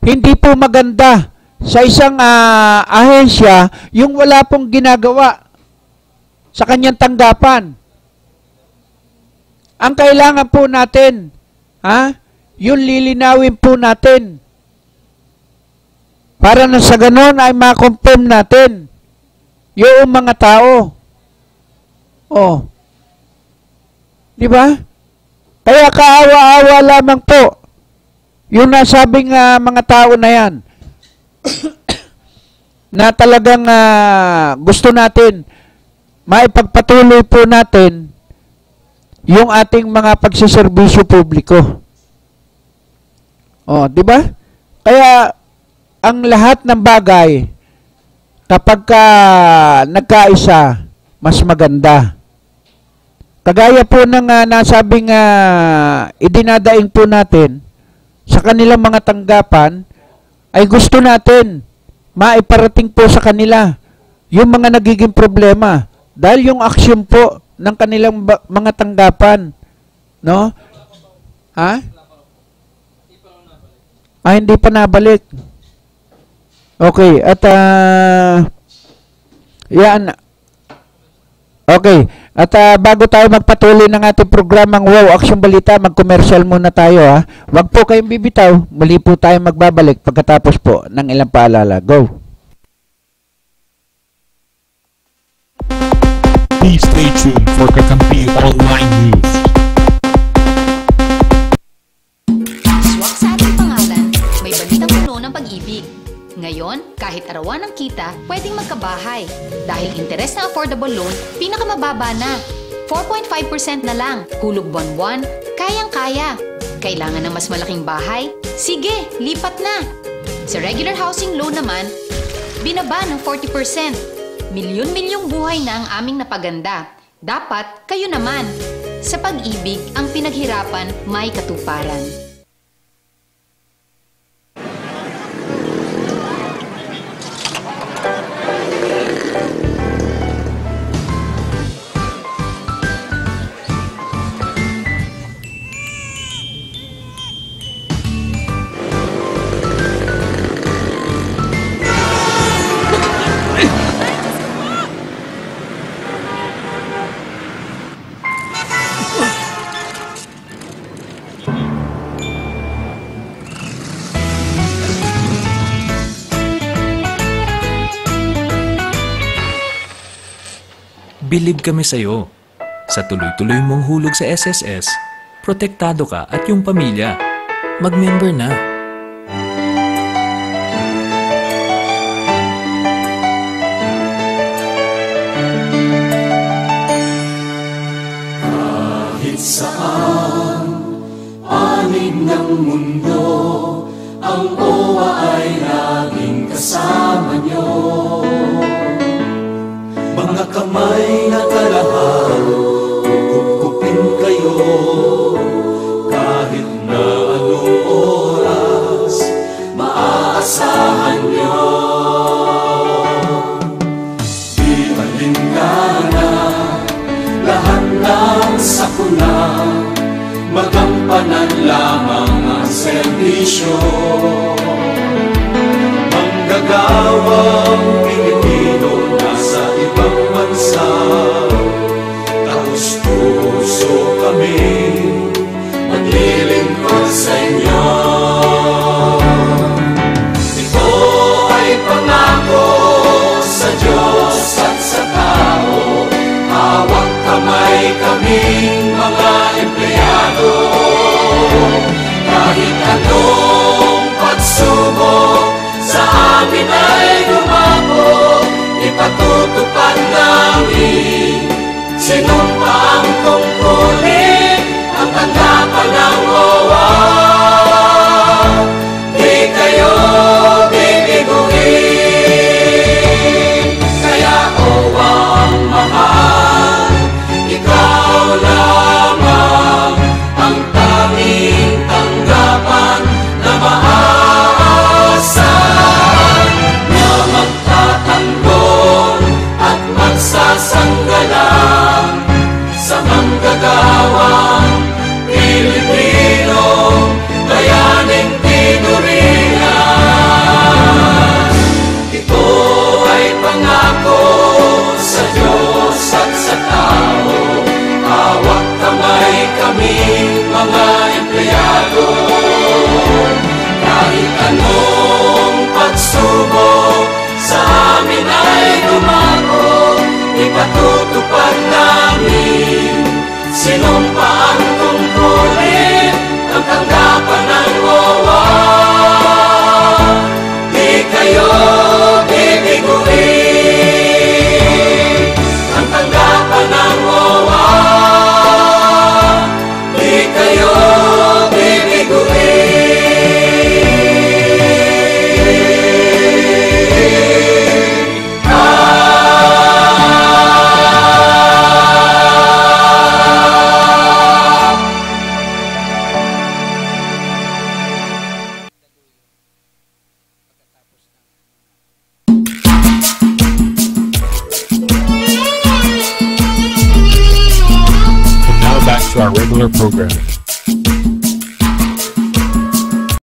hindi po maganda sa isang ahensya yung wala pong ginagawa sa kanyang tanggapan. Ang kailangan po natin, yung lilinawin po natin para na sa ganon ay ma-confirm natin yung mga tao. Di ba? Kaya kaawa-awa lamang po yung nasabing mga tao na yan na talagang gusto natin maipagpatuloy po natin yung ating mga pagsiservisyo publiko. Di ba? Kaya ang lahat ng bagay kapag nagkaisa, mas maganda. Kagaya po ng nasabing idinadaing po natin sa kanilang mga tanggapan, ay gusto natin maiparating po sa kanila yung mga nagiging problema dahil yung aksyon po ng kanilang mga tanggapan, no? Hindi pa nabalik. Okay, at yan. Okay, at bago tayo magpatuloy ng ating programang Wow Action Balita, mag-commercial muna tayo Huwag po kayong bibitaw, muli po tayo magbabalik pagkatapos po ng ilang paalala. Go! Please stay tuned for Kakampi Online News. Swak sa ating pangalan, may balitang puno ng pag-ibig. Ngayon, kahit arawan ng kita, pwedeng magkabahay. Dahil interes na affordable loan, pinakamababa na. 4.5% na lang. Hulog buwan-buwan, kayang-kaya. Kailangan ng mas malaking bahay? Sige, lipat na. Sa regular housing loan naman, binaba ng 40%. Milyon-milyong buhay na ang aming napaganda. Dapat kayo naman. Sa pag-ibig, ang pinaghirapan may katuparan. Bilib kami sa'yo. Sa tuloy-tuloy mong hulog sa SSS, protektado ka at yung pamilya. Mag-member na. Kahit saan, panig ng mundo, ang OWA ay laging kasama nyo. Mga kamay na kalahal, kukupin kayo, kahit na anong oras, maaasahan nyo. Di alintana, lahat ng sakuna, magampanan lamang ang serbisyo. Manggagawang Pilipino nasa ibang bansa, taos-puso kami maglilingkod sa inyo. our regular programming.